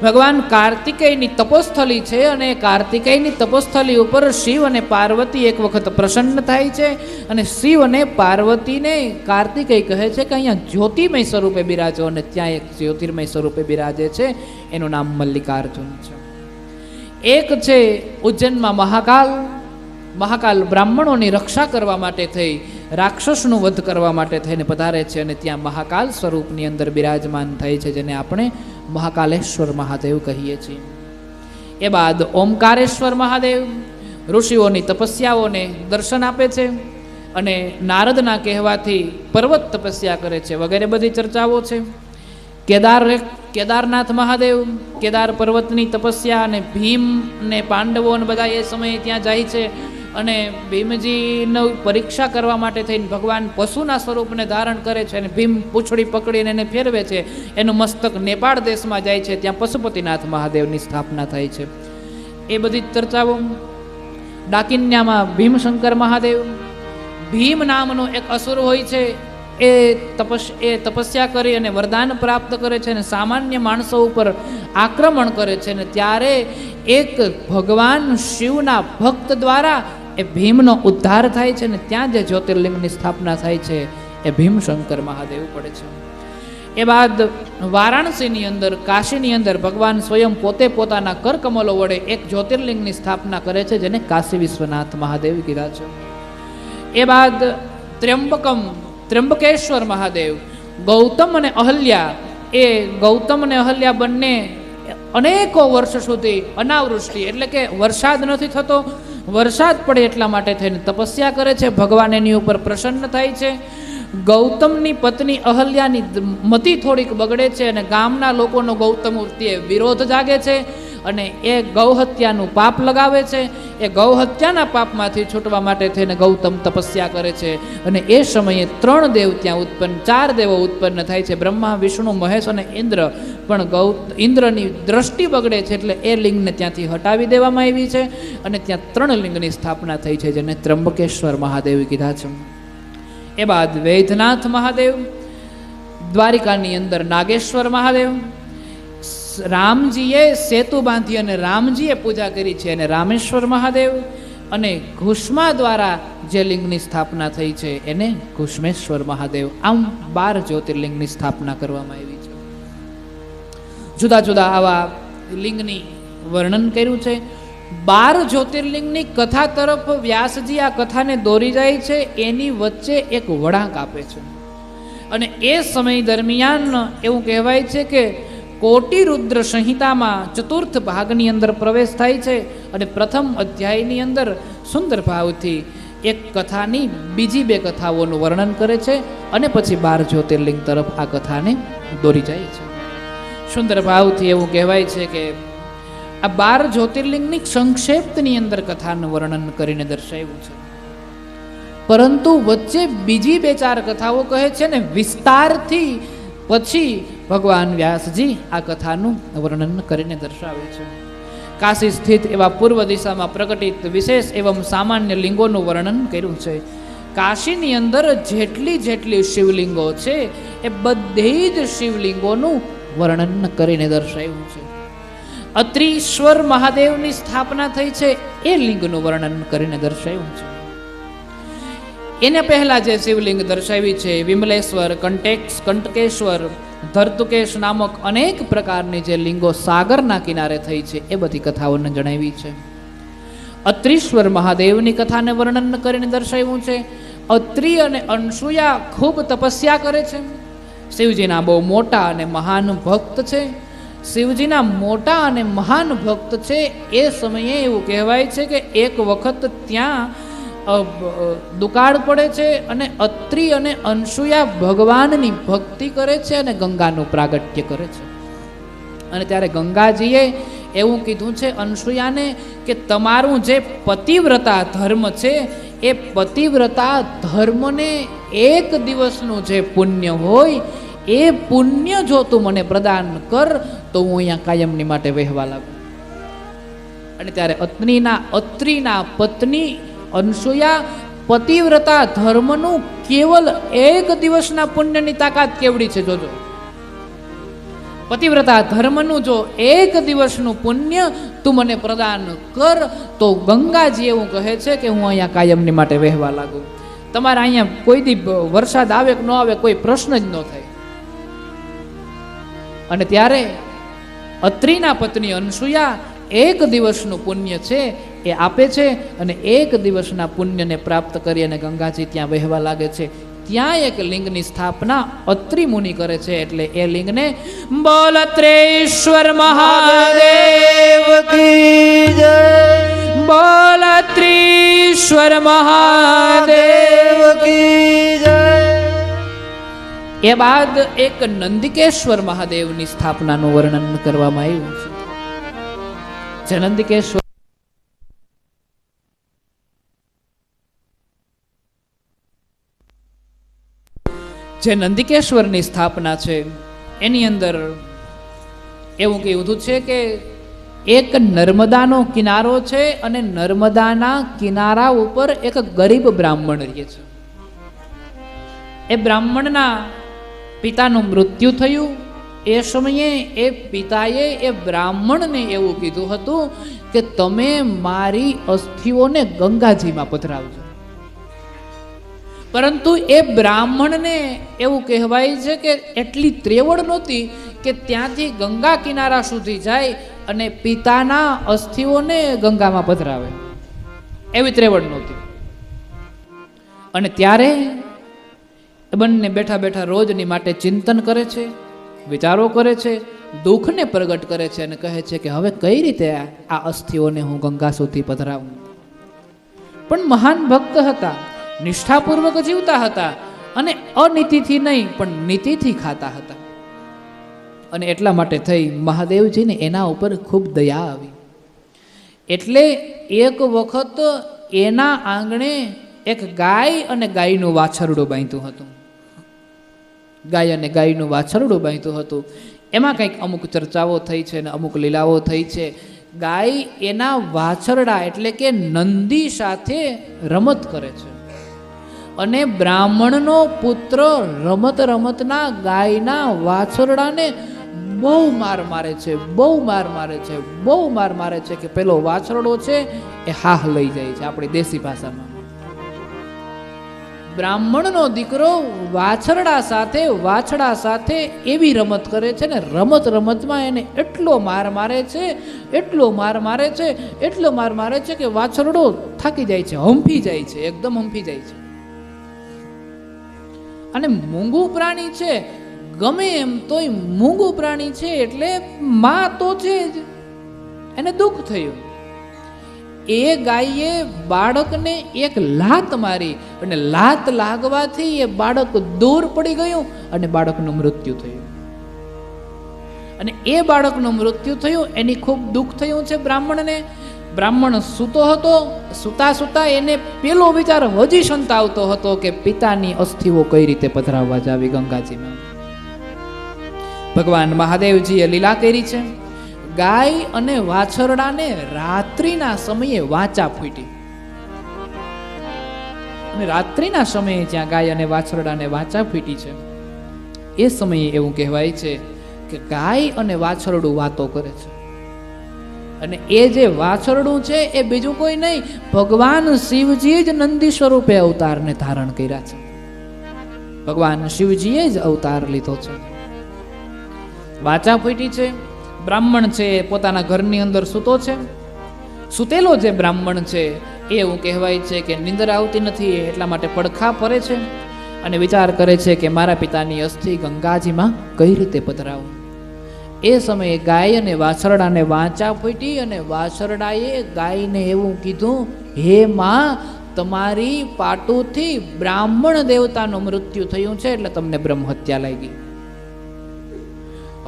ભગવાન કાર્તિકેયની તપોસ્થલી છે અને કાર્તિકેયની તપોસ્થલી ઉપર શિવ અને પાર્વતી એક વખત પ્રસન્ન થાય છે અને શિવ અને પાર્વતીને કાર્તિકેય કહે છે કે અહીંયા જ્યોતિમય સ્વરૂપે બિરાજો, અને ત્યાં એક જ્યોતિર્મય સ્વરૂપે બિરાજે છે, એનું નામ મલ્લિકાર્જુન છે. એક છે ઉજ્જૈનમાં મહાકાલ બ્રાહ્મણોની રક્ષા કરવા માટે થઈ, રાક્ષસનું વધ કરવા માટે થઈને પધારે છે અને ત્યાં મહાકાલ સ્વરૂપની અંદર બિરાજમાન થાય છે, જેને આપણે મહાકાલેશ્વર મહાદેવ કહીએ છીએ. એ બાદ ઓમકારેશ્વર મહાદેવ ઋષિઓની તપસ્યાઓને દર્શન આપે છે અને નારદના કહેવાથી પર્વત તપસ્યા કરે છે વગેરે બધી ચર્ચાઓ છે. કેદારનાથ મહાદેવ કેદાર પર્વતની તપસ્યા, અને ભીમ ને પાંડવો અને બધા એ સમયે ત્યાં જાય છે અને ભીમજીની પરીક્ષા કરવા માટે થઈને ભગવાન પશુના સ્વરૂપને ધારણ કરે છે અને ભીમ પૂંછડી પકડીને એને ફેરવે છે. એનું મસ્તક નેપાળ દેશમાં જાય છે, ત્યાં પશુપતિનાથ મહાદેવની સ્થાપના થાય છે. એ બધી ચર્ચાઓ. ડાકિન્યામાં ભીમશંકર મહાદેવ, ભીમ નામનો એક અસુર હોય છે, એ તપસ્યા કરી અને વરદાન પ્રાપ્ત કરે છે અને સામાન્ય માણસો ઉપર આક્રમણ કરે છે, અને ત્યારે એક ભગવાન શિવના ભક્ત દ્વારા એ ભીમનો ઉદ્ધાર થાય છે અને ત્યાં જે જ્યોતિર્લિંગની સ્થાપના થાય છે એ ભીમશંકર મહાદેવ પડે છે. એ બાદ વારાણસીની અંદર, કાશીની અંદર ભગવાન સ્વયં પોતે પોતાના કરકમલો વડે એક જ્યોતિર્લિંગની સ્થાપના કરે છે, જેને કાશી વિશ્વનાથ મહાદેવ કીધા છે. એ બાદ ત્ર્યંબકેશ્વર મહાદેવ, ગૌતમ અને અહલ્યા બંને અનેકો વર્ષ સુધી અનાવૃષ્ટિ એટલે કે વરસાદ નથી થતો, વરસાદ પડે એટલા માટે થઈને તપસ્યા કરે છે. ભગવાન એની ઉપર પ્રસન્ન થાય છે. ગૌતમની પત્ની અહલ્યાની મતિ થોડીક બગડે છે અને ગામના લોકોનો ગૌતમ પ્રત્યે વિરોધ જાગે છે અને એ ગૌહત્યાનું પાપ લગાવે છે. એ ગૌહત્યાના પાપમાંથી છૂટવા માટે થઈને ગૌતમ તપસ્યા કરે છે અને એ સમયે 3 દેવ ત્યાં 4 દેવો ઉત્પન્ન થાય છે, બ્રહ્મા, વિષ્ણુ, મહેશ અને ઇન્દ્ર. પણ ઇન્દ્રની દ્રષ્ટિ બગડે છે એટલે એ લિંગને ત્યાંથી હટાવી દેવામાં આવી છે અને ત્યાં 3 લિંગની સ્થાપના થઈ છે, જેને ત્ર્યંબકેશ્વર મહાદેવ કીધા છે. એ બાદ વૈદ્યનાથ મહાદેવ, દ્વારિકાની અંદર નાગેશ્વર મહાદેવ, રામજીએ સેતુ બાંધી અને રામજીએ પૂજા કરી છે અને રામેશ્વર મહાદેવ, અને ઘુષ્મા દ્વારા જે લિંગની સ્થાપના થઈ છે એને ઘુષ્મેશ્વર મહાદેવ. આમ 12 જ્યોતિર્લિંગની સ્થાપના કરવામાં આવી છે. જુદા જુદા આવા લિંગની વર્ણન કર્યું છે. 12 જ્યોતિર્લિંગની કથા તરફ વ્યાસજી આ કથાને દોરી જાય છે, એની વચ્ચે એક વળાંક આપે છે અને એ સમય દરમિયાન એવું કહેવાય છે કે કોટી રુદ્ર સંહિતામાં 4th ભાગની અંદર પ્રવેશ થાય છે અને પ્રથમ અધ્યાયની અંદર સુંદર ભાવથી એક કથાની બીજી 2 કથાઓનું વર્ણન કરે છે અને પછી 12 જ્યોતિર્લિંગ તરફ આ કથાને દોરી જાય છે. સુંદર ભાવથી એવું કહેવાય છે કે આ 12 જ્યોતિર્લિંગની સંક્ષેપ્તની અંદર કથાનું વર્ણન કરીને દર્શાવ્યું છે, પરંતુ વચ્ચે બીજી 2-4 કથાઓ કહે છે ને વિસ્તારથી પછી ભગવાન વ્યાસજી આ કથાનું વર્ણન કરીને દર્શાવે છે. કાશી સ્થિત એવા પૂર્વ દિશામાં પ્રકટિત વિશેષ એવં સામાન્ય લિંગોનું વર્ણન કર્યું છે. કાશીની અંદર જેટલી શિવલિંગો છે એ બધી જ શિવલિંગોનું વર્ણન કરીને દર્શાવ્યું છે. અત્રીશ્વર મહાદેવની સ્થાપના થઈ છે એ લિંગનું વર્ણન કરીને દર્શાવ્યું છે. એને પહેલા જે શિવલિંગ દર્શાવી છે વિમલેશ્વર, કંટકેશ્વર, ધરતુકેશ નામક અનેક પ્રકારની જે લિંગો સાગરના કિનારે થઈ છે એ બધી કથાઓને જણાવી છે. અત્રીશ્વર મહાદેવની કથાને વર્ણન કરીને દર્શાવ્યું છે. અત્રિ અને અનસુયા ખૂબ તપસ્યા કરે છે. શિવજીના બહુ મોટા અને મહાન ભક્ત છે. શિવજીના મોટા અને મહાન ભક્ત છે. એ સમયે એવું કહેવાય છે કે એક વખત ત્યાં દુકાળ પડે છે અને અત્રિ અને અનસુયા ભગવાનની ભક્તિ કરે છે અને ગંગાનું પ્રાગટ્ય કરે છે. અને ત્યારે ગંગાજીએ એવું કીધું છે અનસુયાને કે તમારું જે પતિવ્રતા ધર્મ છે એ પતિવ્રતા ધર્મને 1 દિવસનું જે પુણ્ય હોય એ પુણ્ય જો તું મને પ્રદાન કર તો હું અહીંયા કાયમની માટે વહેવા લાગુ. અને ત્યારે અત્રિના પત્ની અનસુયા પતિવ્રતા ધર્મનું કેવલ 1 દિવસના પુણ્યની તાકાત કેવડી છે જોજો. પતિવ્રતા ધર્મનું જો એક દિવસનું પુણ્ય તું મને પ્રદાન કર તો ગંગાજી એવું કહે છે કે હું અહીંયા કાયમની માટે વહેવા લાગુ. તમારે અહીંયા કોઈ દી વરસાદ આવે કે ન આવે કોઈ પ્રશ્ન જ ન થાય. અને ત્યારે અત્રિના પત્ની અનસુયા એક દિવસનું પુણ્ય છે એ આપે છે અને એક દિવસના પુણ્યને પ્રાપ્ત કરી અને ગંગાજી ત્યાં વહેવા લાગે છે. ત્યાં એક લિંગની સ્થાપના અત્રિ મુનિ કરે છે. એટલે એ લિંગને બોલ ત્રેશ્વર મહાદેવ કી જય, બોલ ત્રીશ્વર મહાદેવ કી જય. એ બાદ એક નંદિકેશ્વર મહાદેવની સ્થાપનાનું વર્ણન કરવામાં આવ્યું છે. જે નંદિકેશ્વર જે નંદિકેશ્વરની સ્થાપના છે એની અંદર એવું કહેવું છે કે એક નર્મદાનો કિનારો છે અને નર્મદાના કિનારા ઉપર એક ગરીબ બ્રાહ્મણ રહે છે. એ બ્રાહ્મણના પિતાનું મૃત્યુ થયું. એ સમયે એ પિતાએ એ બ્રાહ્મણને એવું કીધું હતું કે તમે મારી અસ્થિઓને ગંગાજીમાં પધરાવજો. પરંતુ એ બ્રાહ્મણને એવું કહેવાય છે કે એટલી ત્રેવડ નહોતી કે ત્યાંથી ગંગા કિનારા સુધી જાય અને પિતાના અસ્થિઓને ગંગામાં પધરાવે. એવી ત્રેવડ નહોતી. અને ત્યારે બંને બેઠા બેઠા રોજની માટે ચિંતન કરે છે, વિચારો કરે છે, દુઃખને પ્રગટ કરે છે અને કહે છે કે હવે કઈ રીતે આ અસ્થિઓને હું ગંગા સુધી પધરાવું. પણ મહાન ભક્ત હતા, નિષ્ઠાપૂર્વક જીવતા હતા અને અનીતિથી નહીં પણ નીતિથી ખાતા હતા. અને એટલા માટે થઈ મહાદેવજીને એના ઉપર ખૂબ દયા આવી. એટલે એક વખત એના આંગણે એક ગાય અને ગાયનું વાછરડું બાંધ્યું હતું. ગાય અને ગાયનું વાછરડું બાંધ્યું હતું. એમાં કંઈક અમુક ચર્ચાઓ થઈ છે અને અમુક લીલાઓ થઈ છે. ગાય એના વાછરડા એટલે કે નંદી સાથે રમત કરે છે અને બ્રાહ્મણનો પુત્ર રમત રમતના ગાયના વાછરડાને બહુ માર મારે છે, બહુ માર મારે છે, બહુ માર મારે છે કે પેલો વાછરડો છે એ હાહ લઈ જાય છે. આપણી દેશી ભાષામાં બ્રાહ્મણનો દીકરો વાછરડા સાથે એવી રમત કરે છે ને રમત રમતમાં એને એટલો માર મારે છે, એટલો માર મારે છે, એટલો માર મારે છે કે વાછરડો થાકી જાય છે, હંફી જાય છે, એકદમ હંફી જાય છે. અને મૂંગું પ્રાણી છે, ગમે એમ તોય મૂંગું પ્રાણી છે એટલે માં તો છે જ, એને દુઃખ થયું. એ ગાયે બાળકને એક લાત મારી અને લાત લાગવાથી એ બાળક દૂર પડી ગયું અને બાળકનું મૃત્યુ થયું. અને એ બાળકનું મૃત્યુ થયું એની ખૂબ દુઃખ થયું છે બ્રાહ્મણને. બ્રાહ્મણ સૂતો હતો, સૂતા સૂતા એને પેલો વિચાર હજી સંતાવતો હતો કે પિતાની અસ્થિઓ કઈ રીતે પધરાવવા જાવી ગંગાજીમાં. ભગવાન મહાદેવજીએ લીલા કરી છે. ગાય અને વાછરડાને રાત્રિના સમયે વાચા ફૂટી. અને રાત્રિના સમયે જ્યાં ગાય અને વાછરડાને વાચા ફૂટી છે એ સમયે એવું કહેવાય છે કે ગાય અને વાછરડું વાતો કરે છે. અને એ જે વાછરડું છે એ બીજું કોઈ નહીં, ભગવાન શિવજી જ નંદી સ્વરૂપે અવતારને ધારણ કર્યા છે. ભગવાન શિવજીએ જ અવતાર લીધો છે. વાચા ફૂટી છે. બ્રાહ્મણ છે પોતાના ઘરની અંદર સૂતો છે. સૂતેલો જે બ્રાહ્મણ છે એ એવું કહેવાય છે કે નિંદર આવતી નથી એટલા માટે પડખા ફરે છે અને વિચાર કરે છે કે મારા પિતાની અસ્થિ ગંગાજીમાં કઈ રીતે પધરાવું. એ સમયે ગાય અને વાછરડાને વાંચા ફૂટી અને વાછરડાએ ગાયને એવું કીધું, હે માં, તમારી પાટુથી બ્રાહ્મણ દેવતાનું મૃત્યુ થયું છે એટલે તમને બ્રહ્મહત્યા લાગી.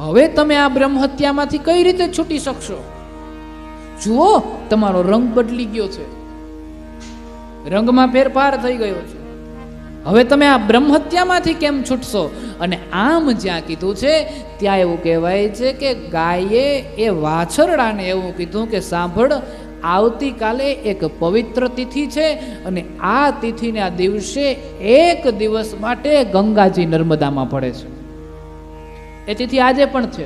હવે તમે આ બ્રહ્મહત્યામાંથી કઈ રીતે છૂટી શકશો? જુઓ, તમારો રંગ બદલી ગયો છે, રંગમાં ફેરફાર થઈ ગયો છે. હવે તમે આ બ્રહ્મહત્યામાંથી કેમ છૂટશો? અને આમ જ્યાં કીધું છે ત્યાં એવું કહેવાય છે કે ગાયે એ વાછરડાને એવું કીધું કે સાંભળ, આવતીકાલે એક પવિત્ર તિથિ છે અને આ તિથિને આ દિવસે એક દિવસ માટે ગંગાજી નર્મદામાં પડે છે. એ તિથિ આજે પણ છે.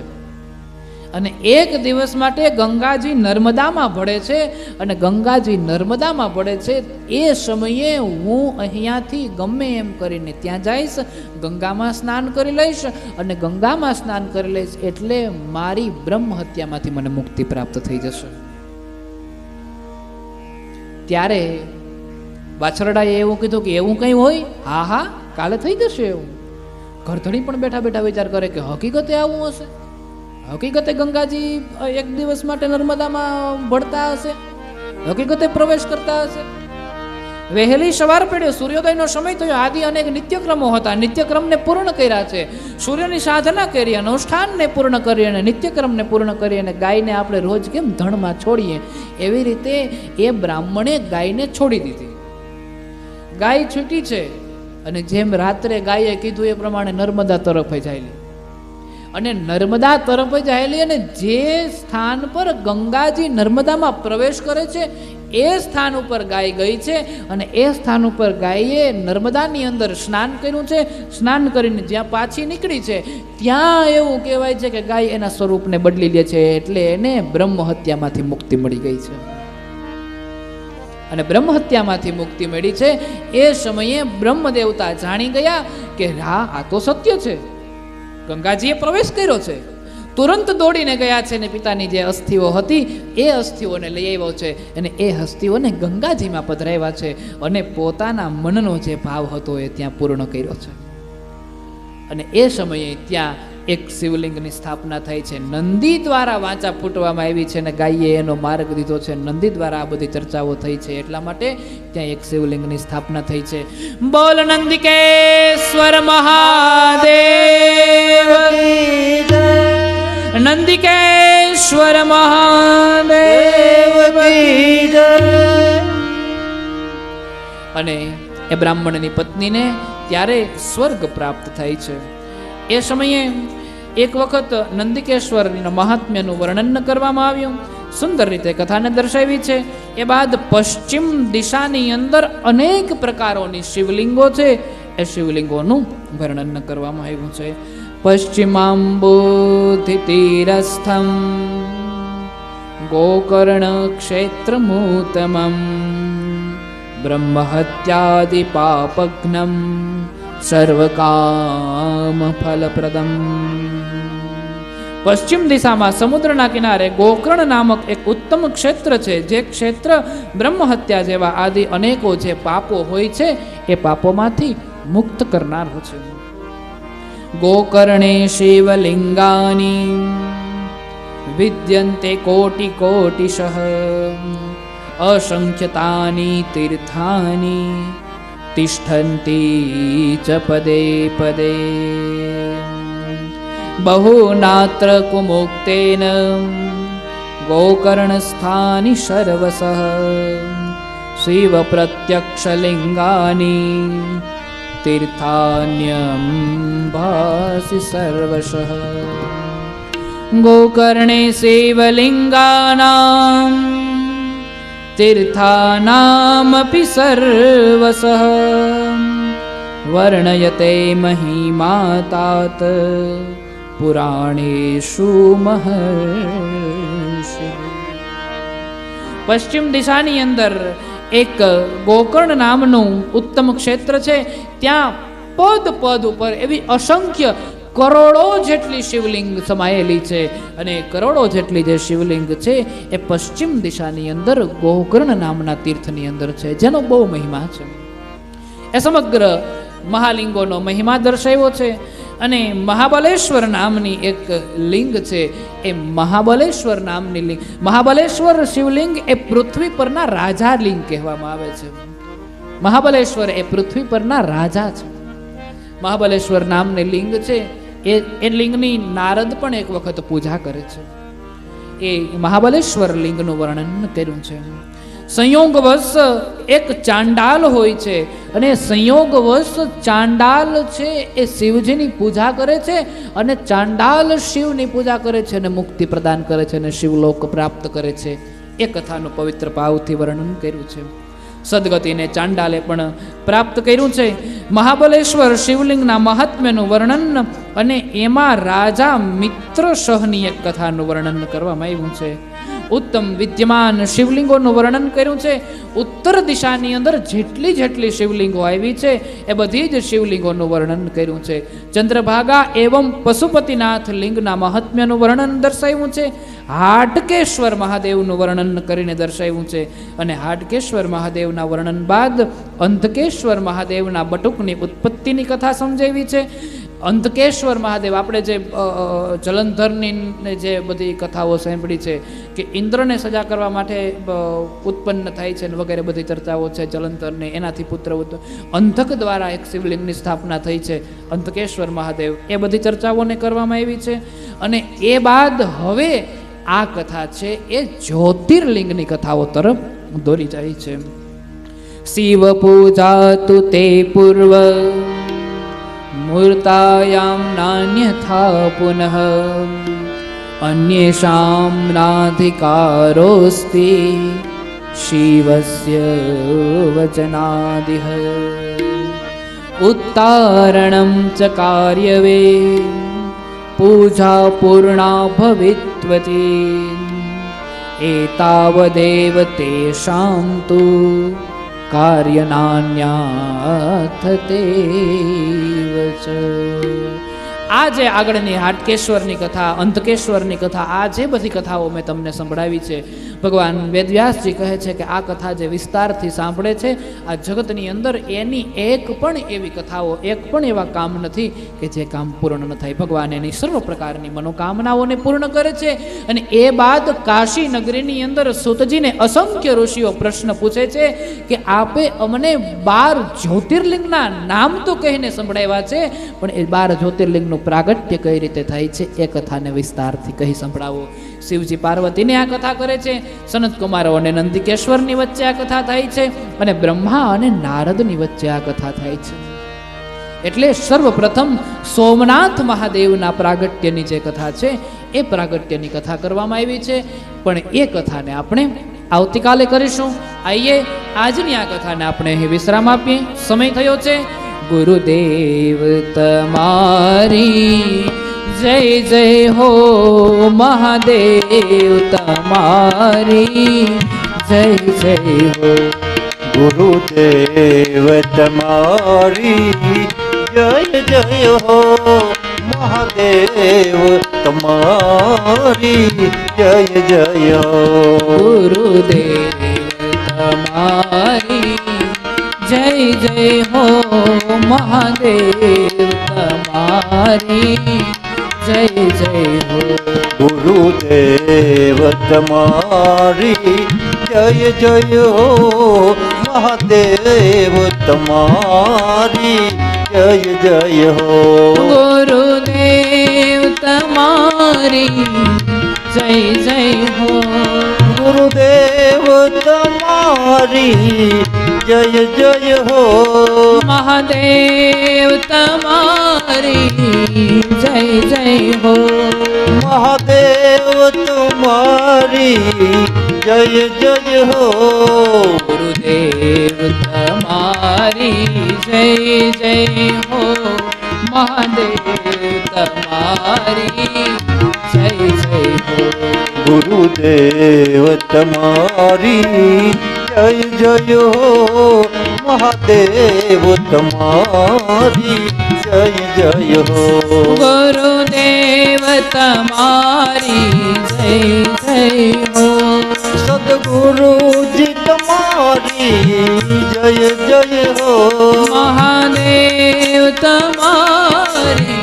અને એક દિવસ માટે ગંગાજી નર્મદામાં ભળે છે, અને ગંગાજી નર્મદામાં ભળે છે એ સમયે હું અહીંયાથી ગમે એમ કરીને ત્યાં જઈશ, ગંગામાં સ્નાન કરી લઈશ, અને ગંગામાં સ્નાન કરી લઈશ એટલે મારી બ્રહ્મ હત્યામાંથી મને મુક્તિ પ્રાપ્ત થઈ જશે. ત્યારે વાછરડાએ એવું કીધું કે એવું કંઈ હોય? હા હા, કાલે થઈ જશે એવું. ઘરધણી પણ બેઠા બેઠા વિચાર કરે કે હકીકતે આવું હશે? હકીકતે ગંગાજી એક દિવસ માટે નર્મદામાં ભળતા હશે? હકીકતે પ્રવેશ કરતા હશે? વહેલી સવાર પડ્યો, સૂર્યોદયનો સમય થયો. આદિ અનેક નિત્યક્રમો હતા, નિત્યક્રમને પૂર્ણ કર્યા છે. સૂર્યની સાધના કરી, અનુષ્ઠાનને પૂર્ણ કરી અને નિત્યક્રમને પૂર્ણ કરી અને ગાયને આપણે રોજ કેમ ધણમાં છોડીએ એવી રીતે એ બ્રાહ્મણે ગાયને છોડી દીધી. ગાય છૂટી છે અને જેમ રાત્રે ગાયે કીધું એ પ્રમાણે નર્મદા તરફ જાયેલી, અને નર્મદા તરફ જાયેલી, અને જે સ્થાન પર ગંગાજી નર્મદામાં પ્રવેશ કરે છે એ સ્થાન ઉપર ગાય ગઈ છે, અને એ સ્થાન ઉપર ગાયે નર્મદાની અંદર સ્નાન કર્યું છે. સ્નાન કરીને જ્યાં પાછી નીકળી છે ત્યાં એવું કહેવાય છે કે ગાય એના સ્વરૂપને બદલી લે છે, એટલે એને બ્રહ્મ હત્યામાંથી મુક્તિ મળી ગઈ છે. અને બ્રહ્મ હત્યામાંથી મુક્તિ મળી છે એ સમયે બ્રહ્મ દેવતા જાણી ગયા કે હા, આ તો સત્ય છે, ગંગાજીએ પ્રવેશ કર્યો છે. તુરંત દોડીને ગયા છે ને પિતાની જે અસ્થિઓ હતી એ અસ્થિઓને લઈ આવ્યો છે, અને એ અસ્થિઓને ગંગાજીમાં પધરાવ્યા છે, અને પોતાના મનનો જે ભાવ હતો એ ત્યાં પૂર્ણ કર્યો છે. અને એ સમયે ત્યાં એક શિવલિંગની સ્થાપના થઈ છે. નંદી દ્વારા વાંચા ફૂટવામાં આવી છે, અને ગાયે એનો માર્ગ દીધો છે. નંદી દ્વારા આ બધી ચર્ચાઓ થઈ છે, એટલા માટે ત્યાં એક શિવલિંગની સ્થાપના થઈ છે. બોલ નંદિકેશ્વર મહાદેવ, નંદિકેશ્વર મહાદેવ. અને એ બ્રાહ્મણની પત્નીને ત્યારે સ્વર્ગ પ્રાપ્ત થાય છે. એ સમયે એક વખત નંદિકેશ્વરના મહાત્મ્યનું વર્ણન કરવામાં આવ્યું, સુંદર રીતે કથાને દર્શાવી છે. એ બાદ પશ્ચિમ દિશાની અંદર અનેક પ્રકારોની શિવલિંગો છે, એ શિવલિંગોનું વર્ણન કરવામાં આવ્યું છે. પશ્ચિમાંબુધિ તીરસ્થમ ગોકર્ણ ક્ષેત્રમૂતમમ બ્રહ્મહત્યાદિ પાપઘ્નમ સર્વકામ ફલપ્રદમ. પશ્ચિમ દિશામાં સમુદ્રના કિનારે ગોકર્ણ નામક એક ઉત્તમ ક્ષેત્ર છે, જે ક્ષેત્ર બ્રહ્મહત્યા જેવા આદિ અનેકો જે પાપો હોય છે એ પાપોમાંથી મુક્ત કરનાર છે. ગોકર્ણે શિવલિંગાની વિદ્યન્તે કોટિ કોટિશઃ અસંખ્યતાની તીર્થાની તિષ્ઠન્તિ ચ પદે પદે બહુનાત્ર કુમુક્તેન ગોકર્ણસ્થાની સર્વસઃ શિવ પ્રત્યક્ષલિંગાની તીર્થાન્યમ ભાસી સર્વશઃ. ગોકર્ણે શિવલિંગાનાં તીર્થાનામપि સર્વસઃ વર્ણયતે મહિમાતાત પુરાણેષુ મહર્ષિ. પશ્ચિમ દિશાની અંદર એક ગોકર્ણ નામનું ઉત્તમ ક્ષેત્ર છે. ત્યાં પદ પદ ઉપર એવી અસંખ્ય કરોડો જેટલી શિવલિંગ સમાયેલી છે, અને કરોડો જેટલી જે શિવલિંગ છે એ પશ્ચિમ દિશાની અંદર ગોકર્ણ નામના તીર્થની અંદર છે, જેનો બહુ મહિમા છે. એ સમગ્ર મહાલિંગોનો મહિમા દર્શાવ્યો છે. અને મહાબલેશ્વર નામની એક લિંગ છે, એ મહાબલેશ્વર નામની લિંગ, મહાબલેશ્વર શિવલિંગ એ પૃથ્વી પરના રાજા લિંગ કહેવામાં આવે છે. મહાબલેશ્વર એ પૃથ્વી પરના રાજા છે. મહાબલેશ્વર નામની લિંગ છે એ લિંગની નારદ પણ એક વખત પૂજા કરે છે. એ મહાબલેશ્વર લિંગનું વર્ણન કર્યું છે. સંયોગવશ એક ચાંડાલ હોય છે, અને સંયોગવશ ચાંડાલ છે એ શિવજીની પૂજા કરે છે, અને ચાંડાલ શિવની પૂજા કરે છે અને મુક્તિ પ્રદાન કરે છે અને શિવલોક પ્રાપ્ત કરે છે. એ કથાનું પવિત્ર ભાવથી વર્ણન કર્યું છે. સદગતિને ચાંડાલે પણ પ્રાપ્ત કર્યું છે. મહાબલેશ્વર શિવલિંગના મહાત્મ્યનું વર્ણન અને એમાં રાજા મિત્ર સહની એક કથાનું વર્ણન કરવામાં આવ્યું છે. ઉત્તમ વિદ્યમાન શિવલિંગોનું વર્ણન કર્યું છે. ઉત્તર દિશાની અંદર જેટલી શિવલિંગો આવી છે એ બધી જ શિવલિંગોનું વર્ણન કર્યું છે. ચંદ્રભાગા એવં પશુપતિનાથ લિંગના મહાત્મ્યનું વર્ણન દર્શાવ્યું છે. હાટકેશ્વર મહાદેવનું વર્ણન કરીને દર્શાવ્યું છે. અને હાટકેશ્વર મહાદેવના વર્ણન બાદ અંધકેશ્વર મહાદેવના બટુકની ઉત્પત્તિની કથા સમજાવી છે. અંધકેશ્વર મહાદેવ, આપણે જે જલંધરની જે બધી કથાઓ સાંભળી છે કે ઇન્દ્રને સજા કરવા માટે ઉત્પન્ન થાય છે વગેરે બધી ચર્ચાઓ છે જલંધરને, એનાથી પુત્ર અંધક દ્વારા એક શિવલિંગની સ્થાપના થઈ છે અંધકેશ્વર મહાદેવ, એ બધી ચર્ચાઓને કરવામાં આવી છે. અને એ બાદ હવે આ કથા છે એ જ્યોતિર્લિંગની કથાઓ તરફ દોરી જાય છે. શિવ પૂજા તુ તે પૂર્વ મૂર્તાયામ નાન્યથા પુનઃ અન્યેષાં નાધિકારોસ્તિ શિવસ્ય વચનાદિહ ઉત્તારણં ચ કાર્યવે પૂજા પૂર્ણા ભવિત્વતી એતાવદેવ તેષાં તુ કાર્યનાન્યાથતેવ ચ. આ જે આગળની હાટકેશ્વરની કથા, અંધકેશ્વરની કથા, આ જે બધી કથાઓ મેં તમને સંભળાવી છે, ભગવાન વેદવ્યાસજી કહે છે કે આ કથા જે વિસ્તારથી સાંભળે છે આ જગતની અંદર એની એક પણ એવી કથાઓ, એક પણ એવા કામ નથી કે જે કામ પૂર્ણ ન થાય. ભગવાન એની સર્વ પ્રકારની મનોકામનાઓને પૂર્ણ કરે છે. અને એ બાદ કાશી નગરીની અંદર સૂતજીને અસંખ્ય ઋષિઓ પ્રશ્ન પૂછે છે કે આપે અમને 12 જ્યોતિર્લિંગના નામ તો કહીને સંભળાવ્યા છે, પણ એ 12 જ્યોતિર્લિંગનું પ્રાગટ્ય કઈ રીતે થાય છે એ કથાને વિસ્તારથી કહી સંભળાવો. શિવજી પાર્વતીને આ કથા કરે છે, સનત કુમારો અને નંદિકેશ્વરની વચ્ચે આ કથા થાય છે, અને બ્રહ્મા અને નારદની વચ્ચે આ કથા થાય છે. એટલે સર્વપ્રથમ સોમનાથ મહાદેવના પ્રાગટ્યની જે કથા છે એ પ્રાગટ્યની કથા કરવામાં આવી છે. પણ એ કથાને આપણે આવતીકાલે કરીશું. આઈએ આજની આ કથાને આપણે અહીં વિશ્રામ આપીએ. સમય થયો છે. ગુરુદેવ તમારી જય જય હો, મહાદેવ તમારી જય જય હો. ગુરુદેવ તમારી જય જય હો, મહાદેવ તમારી જય જય હો. ગુરુદેવ તમારી જય જય હો, મહાદેવ તમારી જય જય હો. ગુરુદેવ તમારી જય જય હો, મહાદેવ તમારી જય જય હો. ગુરુદેવ તમારી જય જય હો. ગુરુદેવ તમારી જય જય હો, મહાદેવ તમારી જય જય હો. મહાદેવ તમારી જય જય હો. ગુરુદેવ તમારી જય જય હો, મહાદેવ તમારી જય જય હો. ગુરુદેવ તમારી જય જય હો, મહાદેવ તમારી જય જય હો. ગુરુદેવ તમારી જય જય હો. સદગુરુજી તમારી જય જય હો. મહાદેવ તમારી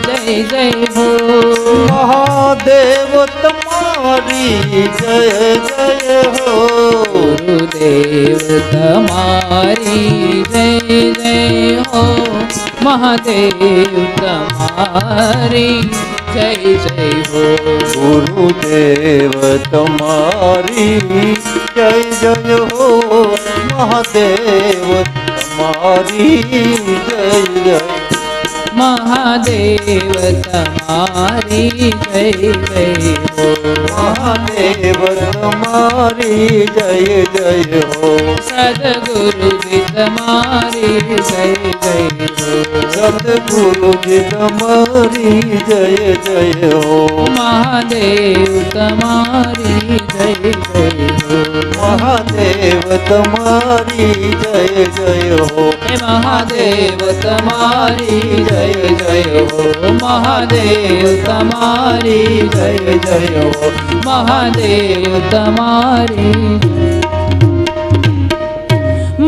જય જય હો. મહાદેવ તમારી જય જય હો. ગુરુદેવ તમારી જય જય હો, મહાદેવ તમારી જય જય હો. ગુરુદેવ તમારી જય જય હો, મહાદેવ તમારી જય જય. મહાદેવ તમારી જય જય હો. મહાદેવ તમારી જય જય હો. સદગુરુજી તમારી જય જય સદગુરુજી તમારી જય જય હો મહાદેવ તમારી જય જય હો મહાદેવ તમારી જય જય હો હે મહાદેવ તમારી જય જય હો મહાદેવ તમારી જય જય હો મહાદેવ તમારી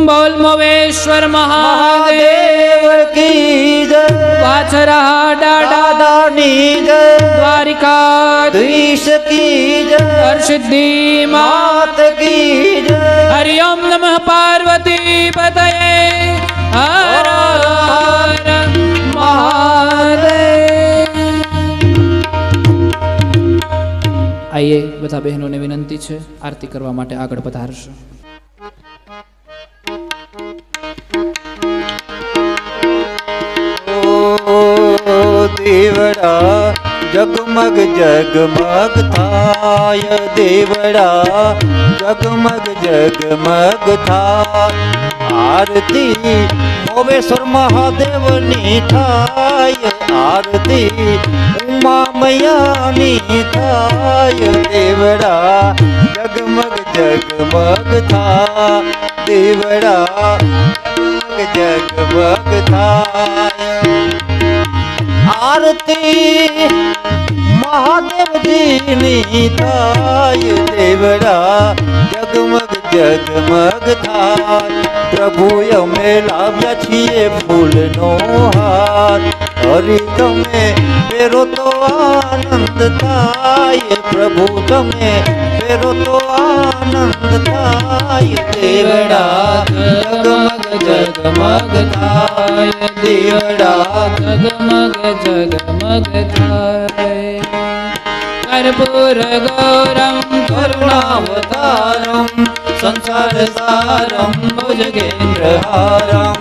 બોલ મોવેશ્વર મહાદેવ કી જય વાછરા ડાડા દાદાની જય દ્વારિકાધીશ કી જય હરસિદ્ધિ માત કી જય હરિ ઓમ નમઃ પાર્વતી પતયે હર હર મહાદેવ. આઈએ બધા બહેનોને વિનંતી છે આરતી કરવા માટે આગળ પધારશો. દેવડા જગમગ જગમગ થાય દેવડા જગમગ જગમગ થાય આરતી મોવેશ્વર મહાદેવની થાય આરતી ઉમા મૈયાની થાય દેવડા જગમગ જગમગ થાય દેવડા જગમગ થાય આરતી મહાદેવજીની થાય દેવડા જગમગ જગમગ થાય પ્રભુ અમે લાવ્યા છીએ ફૂલનો હાર હરિ તમે પહેરો તો આનંદ થાય પ્રભુ તમે પહેરો તો આનંદ થાય દેવડા જગમગ જગમગ થાય દેવડા જગમગ જગમગ થાય કર્પૂર ગૌરમ કરુણાવતારમ સંસાર સારમ ભુજગેન્દ્રહારમ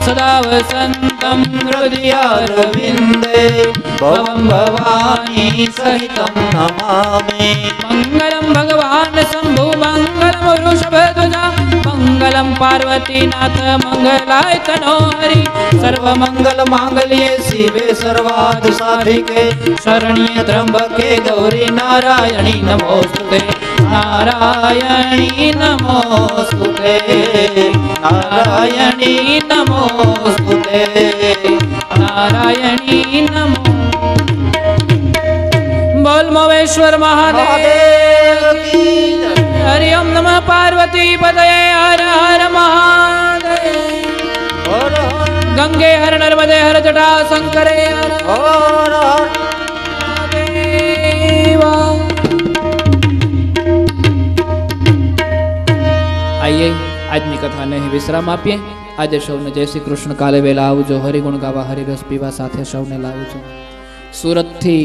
સદા વસંતમ હૃદયારવિંદે ભવમ ભવાની સહિતમ નમામિ મંગલમ ભગવાન શંભુ મંગલમ વૃષભધ્વજા મંગલમ પાર્વતીનાથ મંગલાય તનો હરિ સર્વમંગલ માંગલ્યે શિવે સર્વાર્થ સાધિકે શરણ્ય ત્રંબકે ગૌરી નારાયણી નમોસ્તુતે નારાયણી નમોસ્તુતે નારાયણી નમોસ્તુતે નારાયણી નમો. બોલ મોવેશ્વર મહાદેવ કી જય. હરિ ઓમ નમઃ પાર્વતી પતયે હર હર મહાદેવ. હર ગંગે હર નર્મદે હર જટા શંકરે હર હર હર મહાદેવ. આઈએ આજની કથાને વિશ્રામ આપીએ. આજે સૌને જય શ્રી કૃષ્ણ. કાલે વહેલા આવજો. હરિગુણ ગાવા હરિરસ પીવા સાથે સૌને લાવજો. સુરતથી